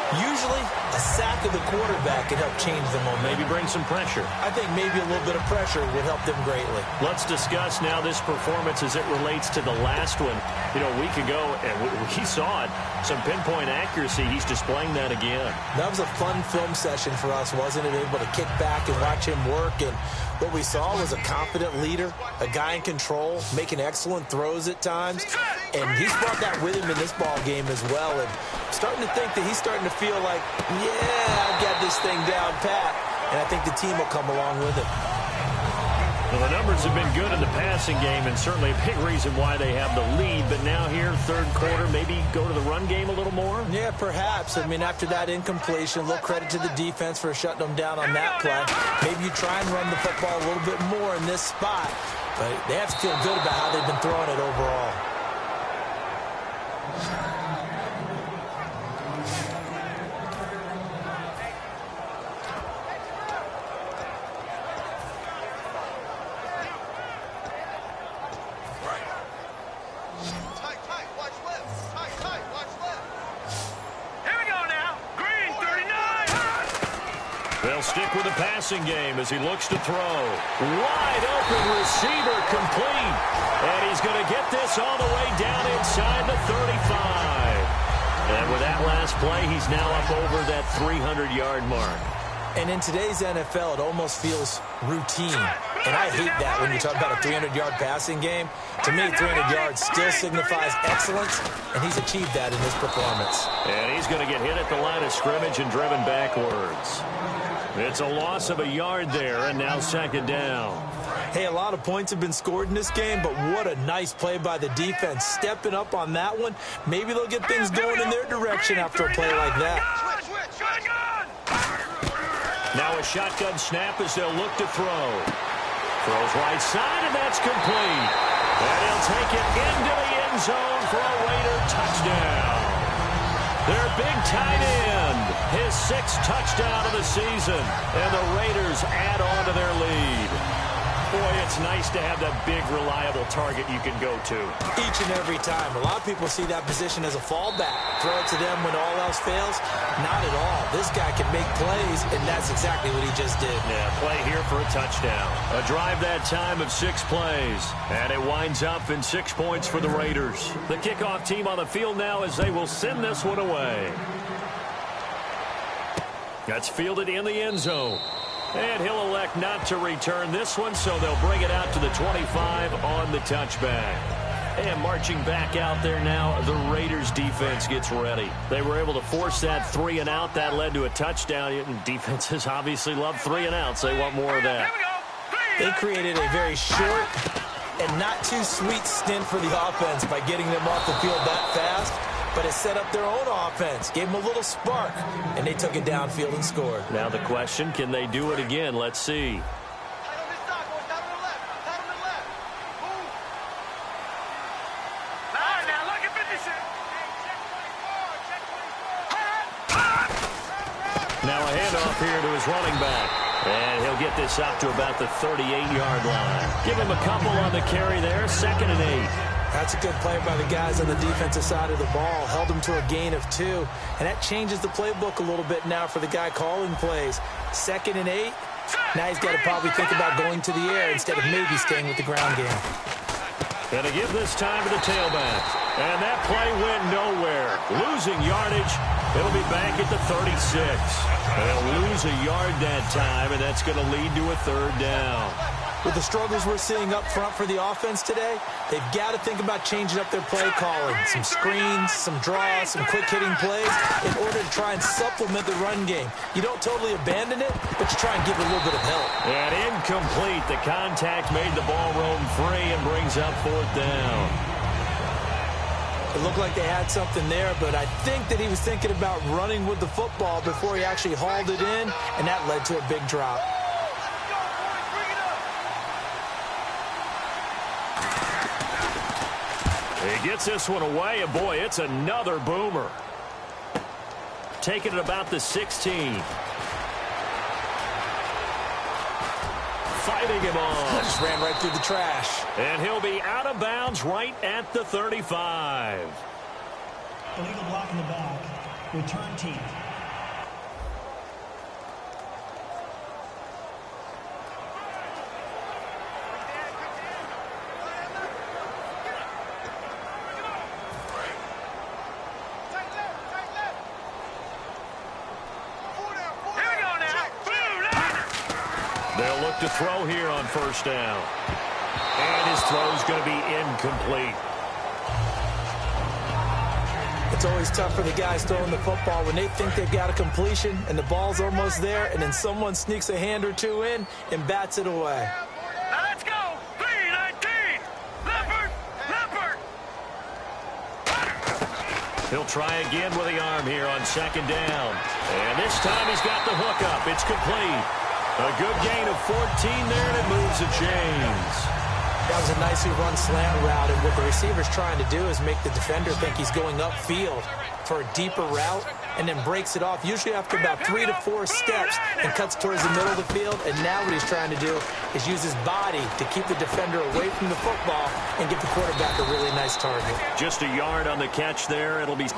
Usually, a sack of the quarterback can help change the momentum. Maybe bring some pressure. I think maybe a little bit of pressure would help them greatly. Let's discuss now this performance as it relates to the last one. You know, a week ago, and we saw it, some pinpoint accuracy. He's displaying that again. That was a fun film session for us, wasn't it? Able to kick back and watch him work. And what we saw was a confident leader, a guy in control, making excellent throws at times. And he's brought that with him in this ball game as well. And starting to think that he's starting to feel like, yeah, I've got this thing down pat. And I think the team will come along with it. Well, the numbers have been good in the passing game, and certainly a big reason why they have the lead. But now here, 3rd quarter, maybe go to the run game a little more? Yeah, perhaps. I mean, after that incompletion, a little credit to the defense for shutting them down on that play. Maybe you try and run the football a little bit more in this spot. But they have to feel good about how they've been throwing it overall. They'll stick with the passing game as he looks to throw. Wide open receiver complete. And he's going to get this all the way down inside the 35. And with that last play, he's now up over that 300-yard mark. And in today's NFL, it almost feels routine. And I hate that when you talk about a 300-yard passing game. To me, 300 yards still signifies excellence, and he's achieved that in this performance. And he's going to get hit at the line of scrimmage and driven backwards. It's a loss of a yard there, and now 2nd down. Hey, a lot of points have been scored in this game, but what a nice play by the defense. Stepping up on that one. Maybe they'll get things going in their direction after a play like that. Now a shotgun snap as they'll look to throw. Throws right side, and that's complete. And he'll take it into the end zone for a Raider touchdown. Their big tight end, his 6th touchdown of the season, and the Raiders add on to their lead. Boy, it's nice to have that big, reliable target you can go to. Each and every time. A lot of people see that position as a fallback. Throw it to them when all else fails. Not at all. This guy can make plays, and that's exactly what he just did. Yeah, play here for a touchdown. A drive that time of 6 plays. And it winds up in 6 points for the Raiders. The kickoff team on the field now as they will send this one away. That's fielded in the end zone. And he'll elect not to return this one, so they'll bring it out to the 25 on the touchback. And marching back out there now, the Raiders defense gets ready. They were able to force that 3 and out. That led to a touchdown. And defenses obviously love 3 and outs. They want more of that. They created a very short and not too sweet stint for the offense by getting them off the field that fast. But it set up their own offense, gave them a little spark, and they took it downfield and scored. Now the question, can they do it again? Let's see. Now a handoff here to his running back. And he'll get this up to about the 38-yard line. Give him a couple on the carry there, 2nd and 8. That's a good play by the guys on the defensive side of the ball. Held him to a gain of 2. And that changes the playbook a little bit now for the guy calling plays. 2nd and 8. Now he's got to probably think about going to the air instead of maybe staying with the ground game. Going to give this time to the tailback. And that play went nowhere. Losing yardage. It'll be back at the 36. They'll lose a yard that time, and that's going to lead to a 3rd down. With the struggles we're seeing up front for the offense today, they've got to think about changing up their play calling. Some screens, some draws, some quick-hitting plays in order to try and supplement the run game. You don't totally abandon it, but you try and give it a little bit of help. And incomplete. The contact made the ball roam free and brings up 4th down. It looked like they had something there, but I think that he was thinking about running with the football before he actually hauled it in, and that led to a big drop. He gets this one away, and boy, it's another boomer. Taking it about the 16. Fighting him off. Just ran right through the trash. And he'll be out of bounds right at the 35. Illegal block in the back. Return team. They'll look to throw here on 1st down. And his throw's going to be incomplete. It's always tough for the guys throwing the football when they think they've got a completion and the ball's almost there, and then someone sneaks a hand or two in and bats it away. Now let's go. 3-19. Leopard. He'll try again with the arm here on 2nd down. And this time he's got the hook up. It's complete. A good gain of 14 there, and it moves the chains. That was a nicely run slant route, and what the receiver's trying to do is make the defender think he's going upfield for a deeper route, and then breaks it off, usually after about 3 to 4 steps, and cuts towards the middle of the field. And now what he's trying to do is use his body to keep the defender away from the football and give the quarterback a really nice target. Just a yard on the catch there. It'll be...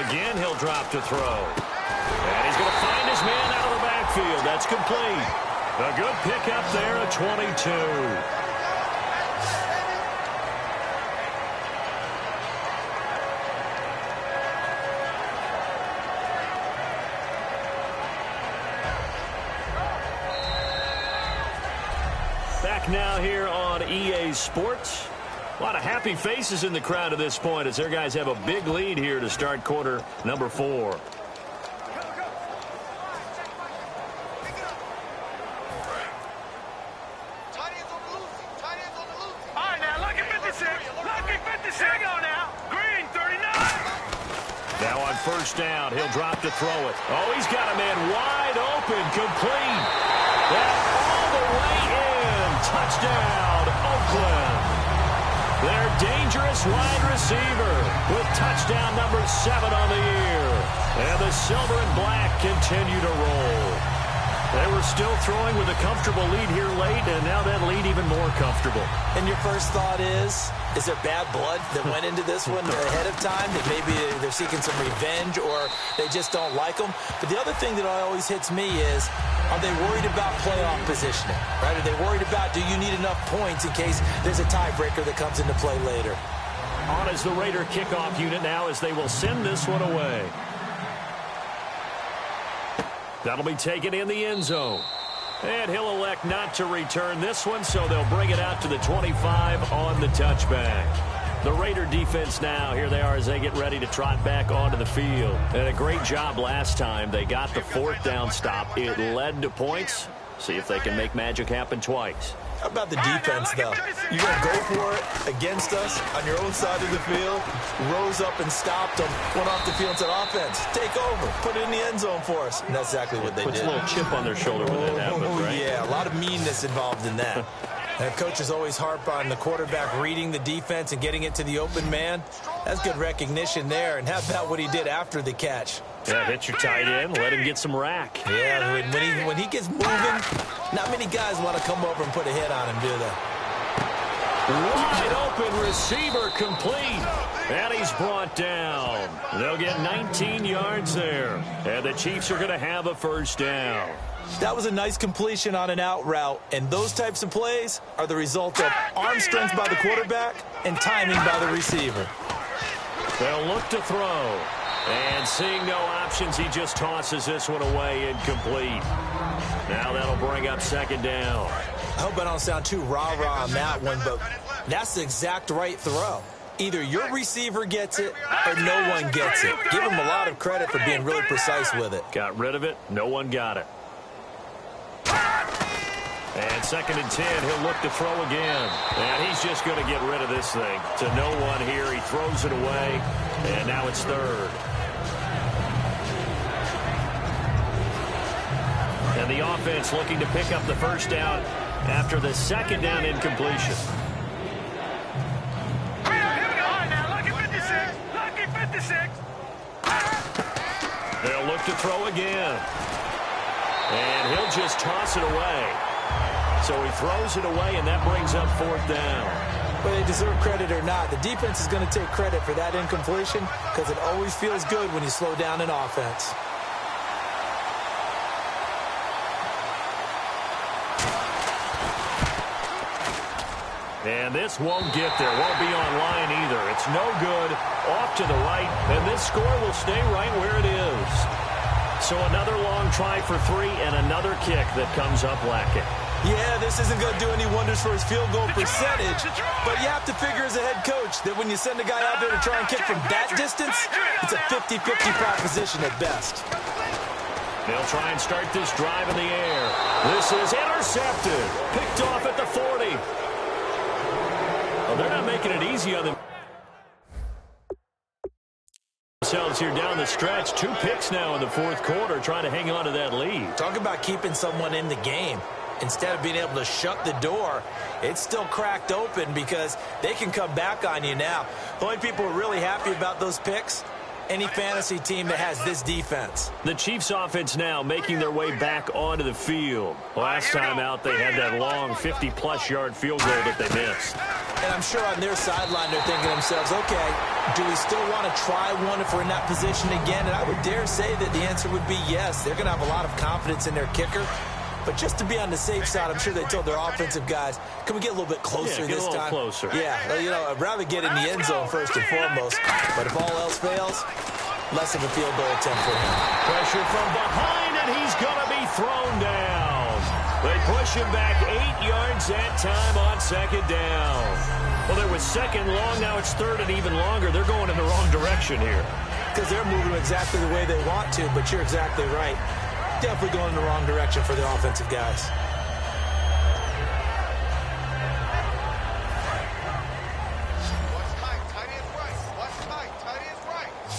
Again, he'll drop to throw. And he's going to find his man out of the backfield. That's complete. A good pickup there at 22. Back now here on EA Sports. A lot of happy faces in the crowd at this point as their guys have a big lead here to start quarter number 4. All right, now, lucky 56. Lucky 56. Here we go now. Green, 39. Now on 1st down, he'll drop to throw it. Oh, he's got a man wide open, complete. That all the way in. Touchdown, Oakland. Their dangerous wide receiver with touchdown number 7 on the year. And the silver and black continue to roll. They were still throwing with a comfortable lead here late, and now that lead even more comfortable. And your first thought is there bad blood that went into this one ahead of time, that maybe they're seeking some revenge or they just don't like them? But the other thing that always hits me is, are they worried about playoff positioning? Right? Are they worried about, do you need enough points in case there's a tiebreaker that comes into play later? On is the Raider kickoff unit now as they will send this one away. That'll be taken in the end zone. And he'll elect not to return this one, so they'll bring it out to the 25 on the touchback. The Raider defense now, here they are as they get ready to trot back onto the field. And a great job last time. They got the 4th down stop. It led to points. See if they can make magic happen twice. How about the defense, though? You're going to go for it against us on your own side of the field, rose up and stopped them, went off the field and said, offense, take over, put it in the end zone for us. And that's exactly what they did. Puts a little chip on their shoulder when that happens, right? Yeah, a lot of meanness involved in that. And coaches always harp on the quarterback reading the defense and getting it to the open man. That's good recognition there. And how about what he did after the catch? Yeah, hit your tight end, let him get some rack. Yeah, when he gets moving, not many guys want to come over and put a hit on him, do they? Wide open receiver complete. And he's brought down. They'll get 19 yards there. And the Chiefs are going to have a first down. That was a nice completion on an out route, and those types of plays are the result of arm strength by the quarterback and timing by the receiver. They'll look to throw. And seeing no options, he just tosses this one away incomplete. Now that'll bring up 2nd down. I hope I don't sound too rah-rah on that one, but that's the exact right throw. Either your receiver gets it or no one gets it. Give him a lot of credit for being really precise with it. Got rid of it. No one got it. And 2nd and 10, he'll look to throw again. And he's just going to get rid of this thing. To no one here, he throws it away. And now it's 3rd. And the offense looking to pick up the first down after the 2nd down incompletion. They'll look to throw again. And he'll just toss it away. So he throws it away, and that brings up 4th down. Whether they deserve credit or not, the defense is going to take credit for that incompletion because it always feels good when you slow down an offense. And this won't get there. Won't be online either. It's no good. Off to the right. And this score will stay right where it is. So another long try for 3 and another kick that comes up lacking. Yeah, this isn't going to do any wonders for his field goal percentage, but you have to figure as a head coach that when you send a guy out there to try and kick from that distance, it's a 50-50 proposition at best. They'll try and start this drive in the air. This is intercepted. Picked off at the 40. Well, they're not making it easy on them. Themselves here down the stretch. 2 picks now in the 4th quarter, trying to hang on to that lead. Talk about keeping someone in the game. Instead of being able to shut the door, it's still cracked open because they can come back on you now. The only people who are really happy about those picks, any fantasy team that has this defense. The Chiefs offense now making their way back onto the field. Last time out, they had that long 50-plus yard field goal that they missed. And I'm sure on their sideline, they're thinking to themselves, okay, do we still want to try one if we're in that position again? And I would dare say that the answer would be yes. They're going to have a lot of confidence in their kicker. But just to be on the safe side, I'm sure they told their offensive guys, can we get a little bit closer this time? Closer. Yeah, you know, I'd rather get in the end zone first and foremost. But if all else fails, less of a field goal attempt for him. Pressure from behind, and he's going to be thrown down. They push him back 8 yards that time on 2nd down. Well, there was 2nd long. Now it's 3rd and even longer. They're going in the wrong direction here. Because they're moving exactly the way they want to, but you're exactly right. Definitely going in the wrong direction for the offensive guys.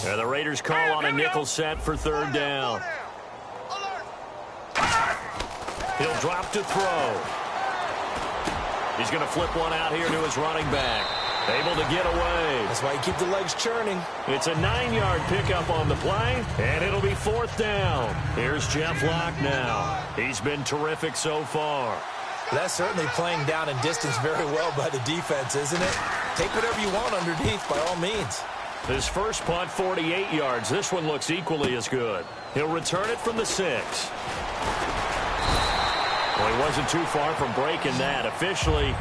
And the Raiders call on a nickel set for 3rd down. He'll drop to throw. He's going to flip one out here to his running back. Able to get away. That's why you keep the legs churning. It's a 9-yard pickup on the play, and it'll be 4th down. Here's Jeff Locke now. He's been terrific so far. That's certainly playing down and distance very well by the defense, isn't it? Take whatever you want underneath, by all means. His first punt, 48 yards. This one looks equally as good. He'll return it from the 6. Well, he wasn't too far from breaking that. Officially,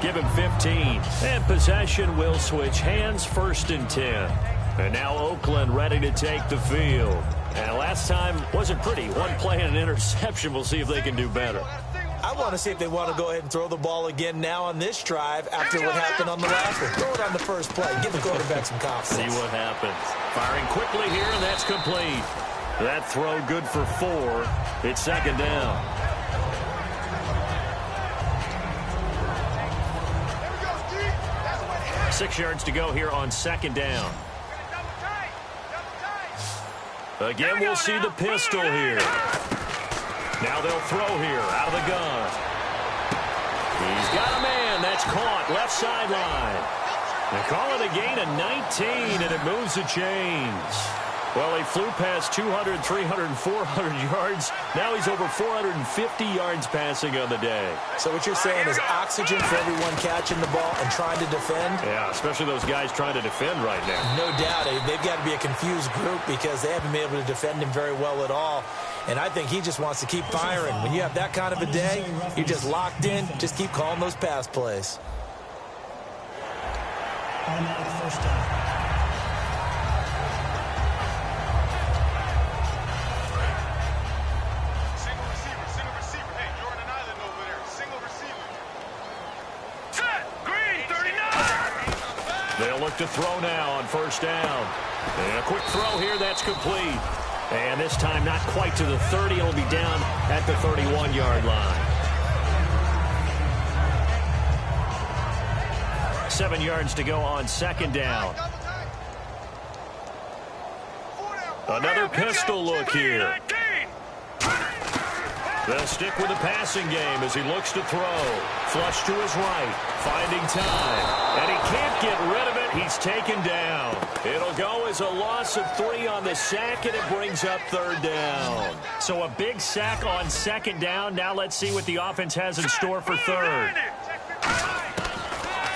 give him 15. And possession will switch hands, 1st and 10. And now Oakland ready to take the field. And last time wasn't pretty. One play and an interception. We'll see if they can do better. I want to see if they want to go ahead and throw the ball again now on this drive after what happened on the last one. Throw it on the first play. Give the quarterback some confidence. See what happens. Firing quickly here, and that's complete. That throw good for 4. It's 2nd down. Six yards to go here on 2nd down. Again, we'll see the pistol here. Now they'll throw here out of the gun. He's got a man. That's caught. Left sideline. They call it a gain of 19, and it moves the chains. Well, he flew past 200, 300, 400 yards. Now he's over 450 yards passing on the day. So what you're saying is oxygen for everyone catching the ball and trying to defend? Yeah, especially those guys trying to defend right now. No doubt. They've got to be a confused group because they haven't been able to defend him very well at all. And I think he just wants to keep firing. When you have that kind of a day, you're just locked in. Just keep calling those pass plays. Automatic 1st down. They'll look to throw now on 1st down. And a quick throw here, that's complete. And this time not quite to the 30. It'll be down at the 31-yard line. 7 yards to go on 2nd down. Another pistol look here. They'll stick with the passing game as he looks to throw. Flush to his right, finding time. And he can't get rid of it. He's taken down. It'll go as a loss of 3 on the sack, and it brings up 3rd down. So a big sack on 2nd down. Now let's see what the offense has in store for 3rd.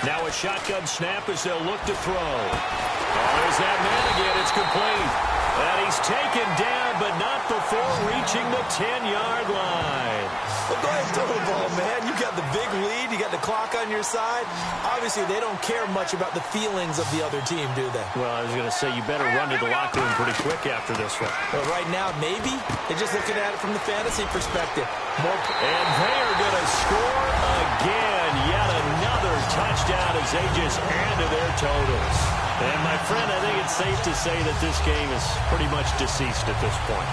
Now a shotgun snap as they'll look to throw. Oh, there's that man again. It's complete. And he's taken down, but not before reaching the 10-yard line. Well, go ahead and throw the ball, man. You got the big lead. You got the clock on your side. Obviously, they don't care much about the feelings of the other team, do they? Well, I was going to say, you better run to the locker room pretty quick after this one. Well, right now, maybe. They're just looking at it from the fantasy perspective. And they are going to score again. Yet another touchdown as they just add to their totals. And, my friend, I think it's safe to say that this game is pretty much deceased at this point.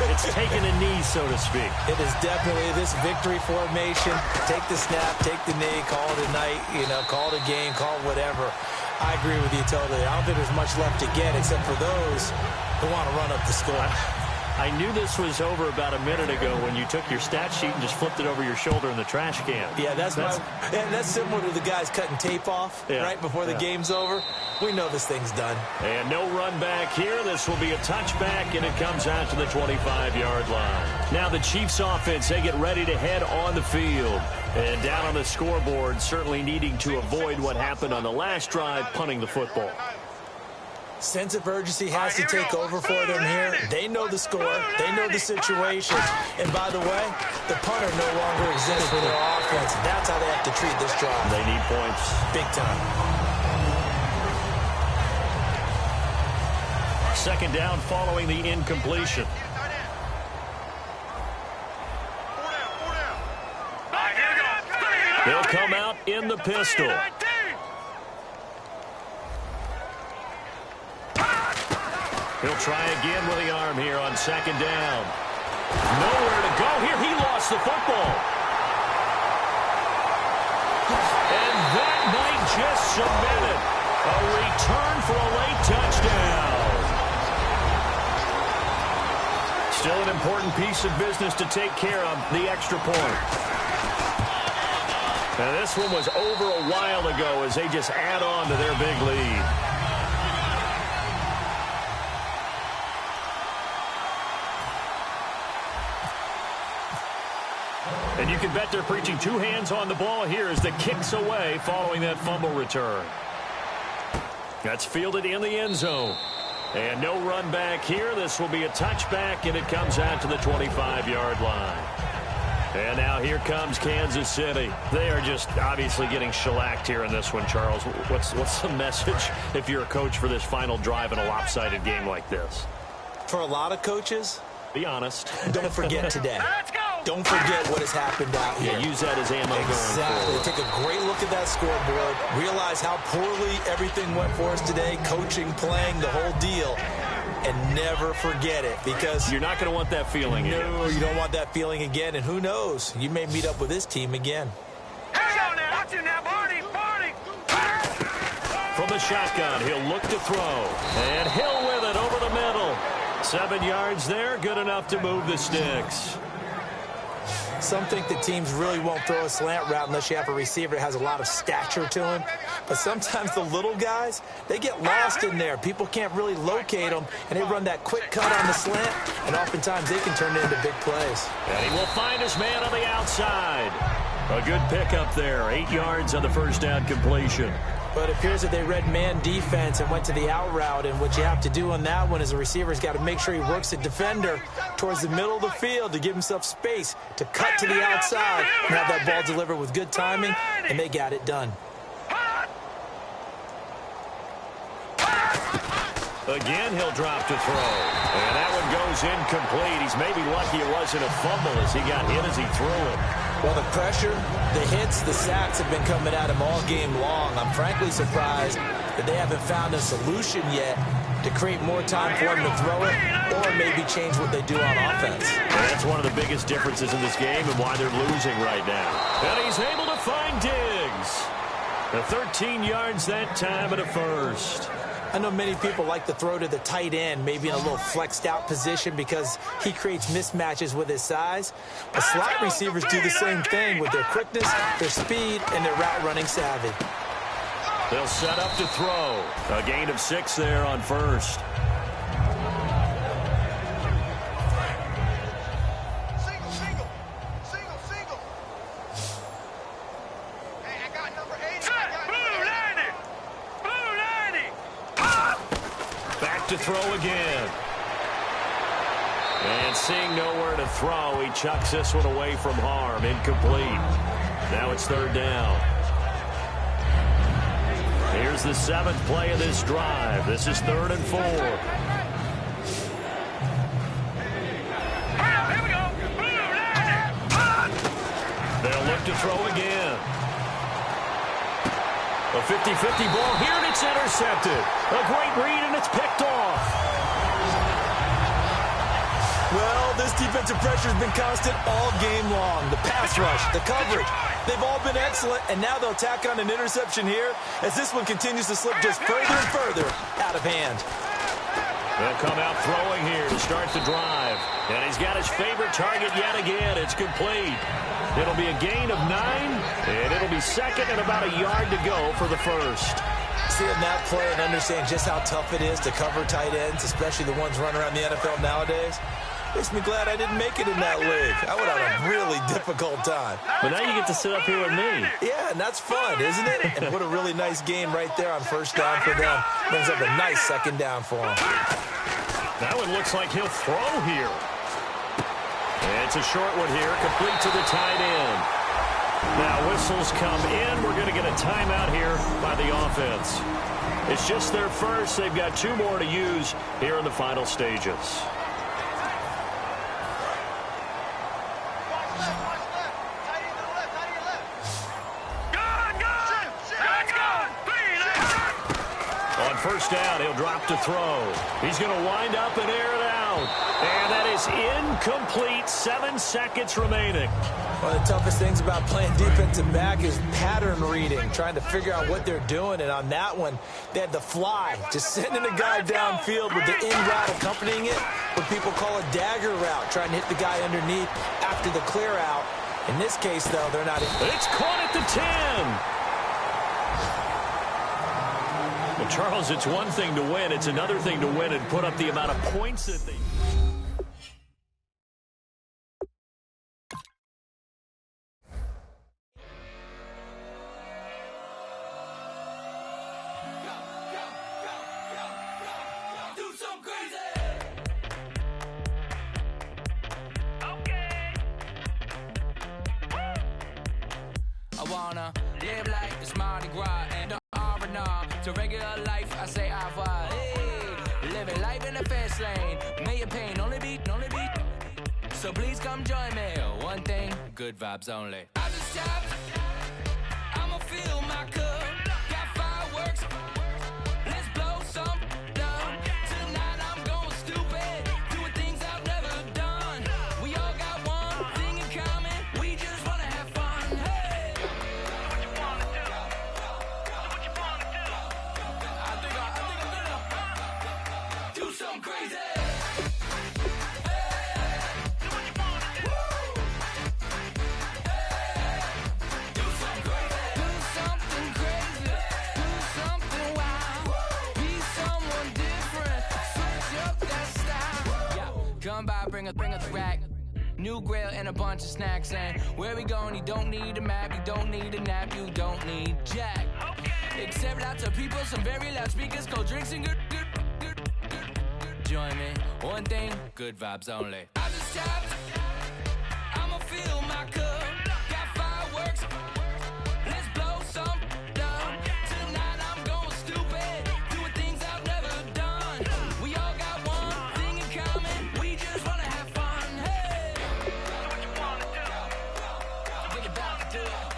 It's taken a knee, so to speak. It is definitely this victory formation. Take the snap, take the knee, call it a night, call it a game, call it whatever. I agree with you totally. I don't think there's much left to get except for those who want to run up the score. I knew this was over about a minute ago when you took your stat sheet and just flipped it over your shoulder in the trash can. Yeah, that's similar to the guys cutting tape off right before the game's over. We know this thing's done. And no run back here. This will be a touchback, and it comes out to the 25-yard line. Now the Chiefs offense, they get ready to head on the field. And down on the scoreboard, certainly needing to avoid what happened on the last drive, punting the football. Sense of urgency has to take over for them here. They know the score. They know the situation. And by the way, the punter no longer exists for their offense. That's how they have to treat this drive. They need points. Big time. 2nd down following the incompletion. They'll come out in the pistol. He'll try again with the arm here on 2nd down. Nowhere to go here. He lost the football. And that might just cement it. A return for a late touchdown. Still an important piece of business to take care of, the extra point. And this one was over a while ago as they just add on to their big lead. And you can bet they're preaching two hands on the ball here as the kick's away following that fumble return. That's fielded in the end zone. And no run back here. This will be a touchback, and it comes out to the 25-yard line. And now here comes Kansas City. They are just obviously getting shellacked here in this one, Charles. What's the message if you're a coach for this final drive in a lopsided game like this? For a lot of coaches, be honest. Don't forget today. Let's go. Don't forget what has happened out here. Yeah, use that as ammo going forward. Take a great look at that scoreboard. Realize how poorly everything went for us today. Coaching, playing, the whole deal. And never forget it, because you're not going to want that feeling again. No, you don't want that feeling again. And who knows? You may meet up with this team again. Hang on now. Watch it now, Barney. Barney. From the shotgun, he'll look to throw. And Hill with it over the middle. 7 yards there, good enough to move the sticks. Some think that teams really won't throw a slant route unless you have a receiver that has a lot of stature to him. But sometimes the little guys, they get lost in there. People can't really locate them, and they run that quick cut on the slant, and oftentimes they can turn it into big plays. And he will find his man on the outside. A good pickup there, 8 yards on the first down completion. But it appears that they read man defense and went to the out route, and what you have to do on that one is the receiver's got to make sure he works the defender towards the middle of the field to give himself space to cut to the outside and have that ball delivered with good timing, and they got it done. Again, he'll drop to throw. And that one goes incomplete. He's maybe lucky it wasn't a fumble as he got hit as he threw it. Well, the pressure, the hits, the sacks have been coming at him all game long. I'm frankly surprised that they haven't found a solution yet to create more time for him to throw it or maybe change what they do on offense. And that's one of the biggest differences in this game and why they're losing right now. And he's able to find Diggs. The 13 yards that time at a first. I know many people like to throw to the tight end, maybe in a little flexed out position because he creates mismatches with his size. But slot receivers do the same thing with their quickness, their speed, and their route running savvy. They'll set up to throw. A gain of 6 there on first. To throw again. And seeing nowhere to throw, he chucks this one away from harm. Incomplete. Now it's third down. Here's the 7th play of this drive. This is 3rd and 4. Here we go. They'll look to throw again. A 50-50 ball here, and it's intercepted. A great read, and it's picked off. Well, this defensive pressure has been constant all game long. The pass rush, the coverage, they've all been excellent, and now they'll tack on an interception here as this one continues to slip just further and further out of hand. They'll come out throwing here to start the drive. And he's got his favorite target yet again. It's complete. It'll be a gain of 9, and it'll be second and about a yard to go for the first. Seeing that play and understand just how tough it is to cover tight ends, especially the ones running around the NFL nowadays, makes me glad I didn't make it in that league. I would have a really difficult time. But now you get to sit up here with me. Yeah, and that's fun, isn't it? And what a really nice game right there on first down for them. Brings up a nice second down for them. That one looks like he'll throw here. And it's a short one here, complete to the tight end. Now whistles come in. We're going to get a timeout here by the offense. It's just their first. They've got 2 more to use here in the final stages. On first down, he'll drop to throw. He's going to wind up and air it out. And that is incomplete. 7 seconds remaining. One of the toughest things about playing defensive back is pattern reading, trying to figure out what they're doing. And on that one, they had the fly, just sending a guy downfield with the in route accompanying it, what people call a dagger route, trying to hit the guy underneath after the clear out. In this case, though, they're not in. It's caught at the 10. Well, Charles, it's one thing to win. It's another thing to win and put up the amount of points that they... I wanna live like it's Mardi Gras and the R&R. To regular life, I say au revoir. Hey, living life in the fast lane. May your pain only beat. So please come join me. One thing, good vibes only. I just tap. I'ma fill my cup. Got fireworks. Let's blow some down. Tonight I'm going stupid. Doing things I've never done. We all got one thing in common. We just wanna have fun. Hey. Do what you wanna do. Do what you wanna do. I think I'm gonna do something crazy. Come by, bring a rack. New grill and a bunch of snacks. And where we going, you don't need a map. You don't need a nap. You don't need jack. Except lots of people, some very loud speakers, cold drinks and good. Join me. One thing, good vibes only. I just tap. I'ma fill my cup. Got fireworks. Let's blow some down. Tonight I'm going stupid. Doing things I've never done. We all got one thing in common. We just wanna have fun. Hey. Do what you wanna do. Think about to do it.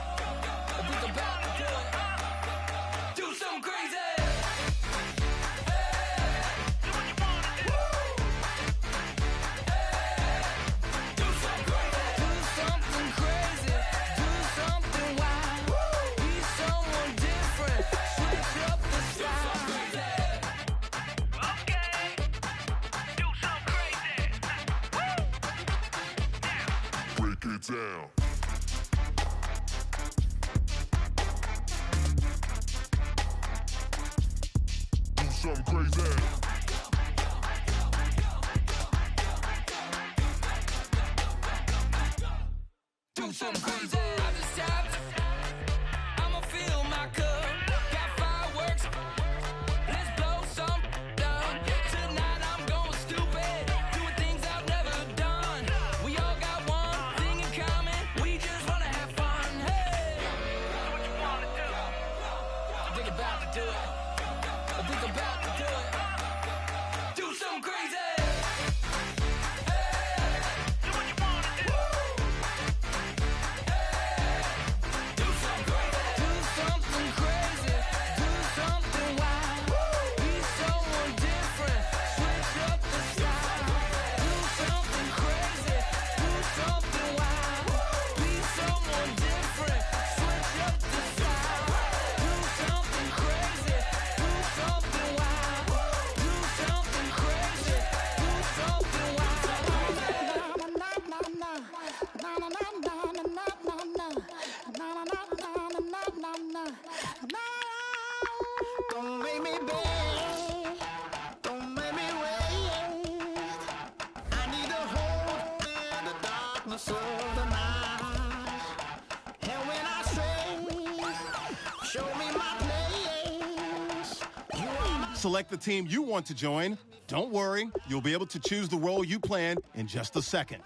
Think about to do it. Do something crazy. Down. Do something crazy. Do something crazy. I just tapped. I'ma fill my cup. Got fireworks. Let's blow some down. Tonight I'm going stupid. Doing things I've never done. We all got one thing in common. We just wanna have fun. Hey. Do what you wanna do. Think about to do it. Think about to do it. Do something crazy. Don't make me beg, don't make me wait. I need to hold in the darkness of the night. And when I stray, show me my place. You are Select the team you want to join. Don't worry, you'll be able to choose the role you plan in just a second.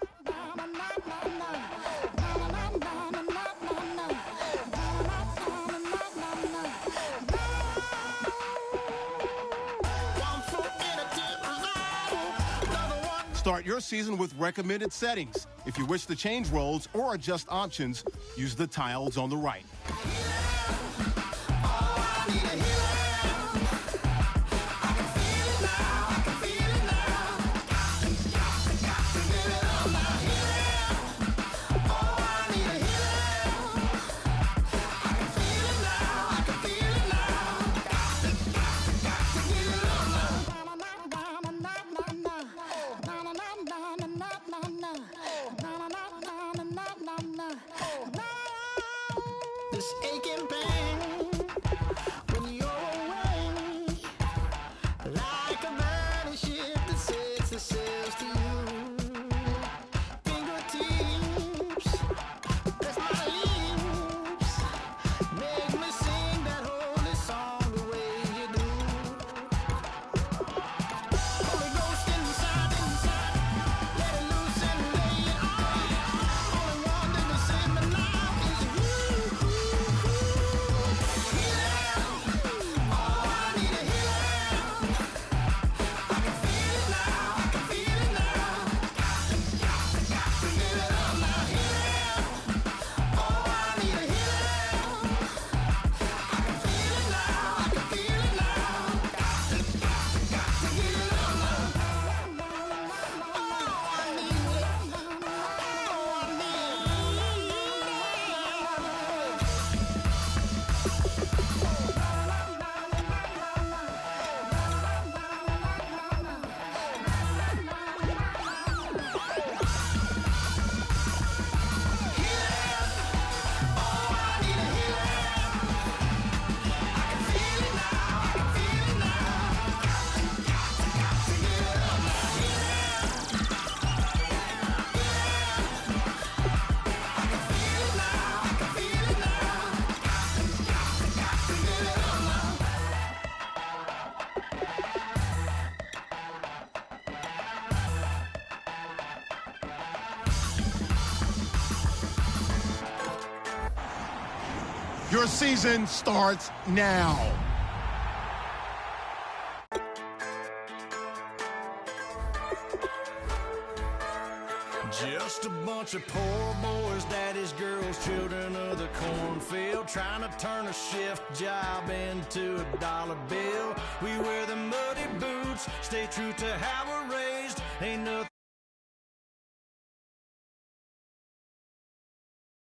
Start your season with recommended settings. If you wish to change roles or adjust options, use the tiles on the right. Your season starts now. Just a bunch of poor boys, daddy's girls, children of the cornfield, trying to turn a shift job into a dollar bill. We wear the muddy boots, stay true to how we're raised. Ain't